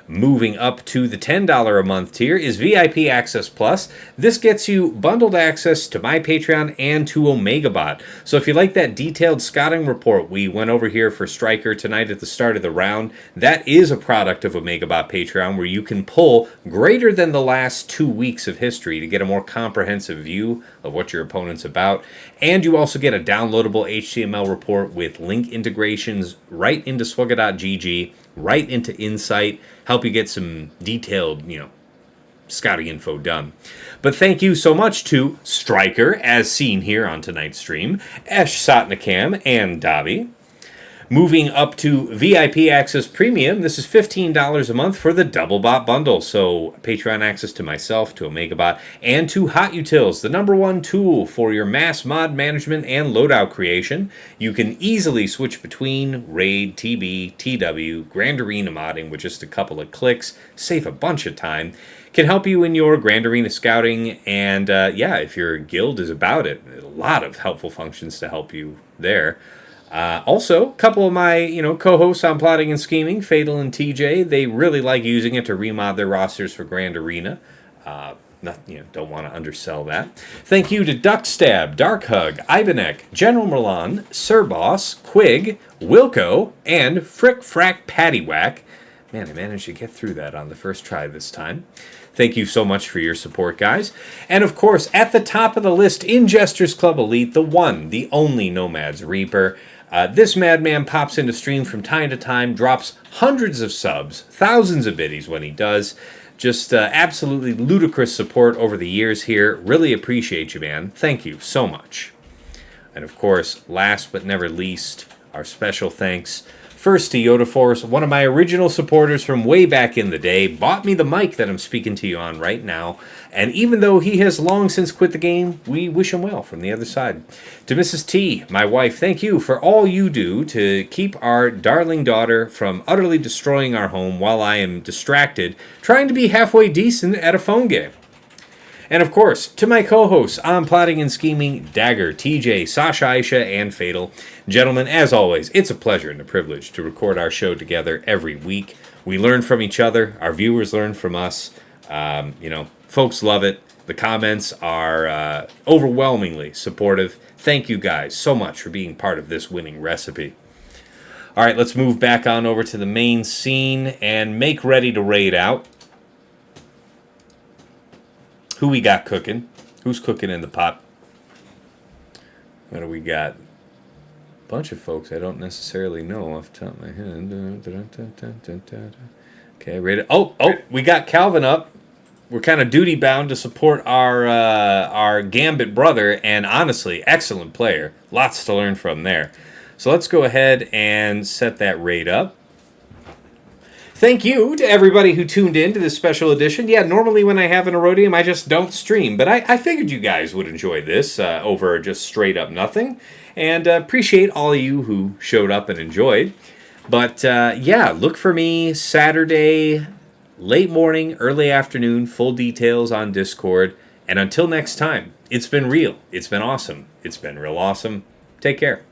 Moving up to the $10 a month tier is VIP Access Plus. This gets you bundled access to my Patreon and to OmegaBot. So if you like that detailed scouting report we went over here for Striker tonight at the start of the round, that is a product of OmegaBot Patreon, where you can pull greater than the last 2 weeks of history to get a more comprehensive view of what your opponent's about. And you also get a downloadable HTML report with link integrations right into swugga.gg, right into Insight, help you get some detailed, scouting info done. But thank you so much to Striker, as seen here on tonight's stream, Esh Satnakam, and Davi. Moving up to VIP Access Premium, this is $15 a month for the Double Bot Bundle. So Patreon access to myself, to OmegaBot, and to Hot Utils, the #1 tool for your mass mod management and loadout creation. You can easily switch between Raid, TB, TW, Grand Arena modding with just a couple of clicks, save a bunch of time. Can help you in your Grand Arena scouting, and yeah, if your guild is about it, a lot of helpful functions to help you there. Also, a couple of my co-hosts on Plotting and Scheming, Fatal and TJ, they really like using it to remod their rosters for Grand Arena. Don't want to undersell that. Thank you to Duckstab, Darkhug, Ibanek, General Milan, Sir Boss, Quig, Wilco, and Frick Frack Paddywhack. Man, I managed to get through that on the first try this time. Thank you so much for your support, guys. And of course, at the top of the list, in Jester's Club Elite, the one, the only Nomad's Reaper. This madman pops into stream from time to time, drops hundreds of subs, thousands of biddies when he does. Just absolutely ludicrous support over the years here. Really appreciate you, man. Thank you so much. And of course, last but never least, our special thanks first to Yoda Force, one of my original supporters from way back in the day, bought me the mic that I'm speaking to you on right now, and even though he has long since quit the game, we wish him well from the other side. To Mrs. T, my wife, thank you for all you do to keep our darling daughter from utterly destroying our home while I am distracted, trying to be halfway decent at a phone game. And of course, to my co-hosts on Plotting and Scheming, Dagger, TJ, Sasha, Aisha, and Fatal. Gentlemen, as always, it's a pleasure and a privilege to record our show together every week. We learn from each other. Our viewers learn from us. Folks love it. The comments are overwhelmingly supportive. Thank you guys so much for being part of this winning recipe. All right, let's move back on over to the main scene and make ready to raid out. Who we got cooking? Who's cooking in the pot? What do we got? A bunch of folks I don't necessarily know off the top of my head. Okay, ready? Oh, we got Calvin up. We're kind of duty bound to support our Gambit brother, and honestly, excellent player. Lots to learn from there. So let's go ahead and set that raid up. Thank you to everybody who tuned in to this special edition. Yeah, normally when I have an Aurodium, I just don't stream. But I figured you guys would enjoy this over just straight up nothing. And appreciate all of you who showed up and enjoyed. But yeah, look for me Saturday, late morning, early afternoon, full details on Discord. And until next time, it's been real. It's been awesome. It's been real awesome. Take care.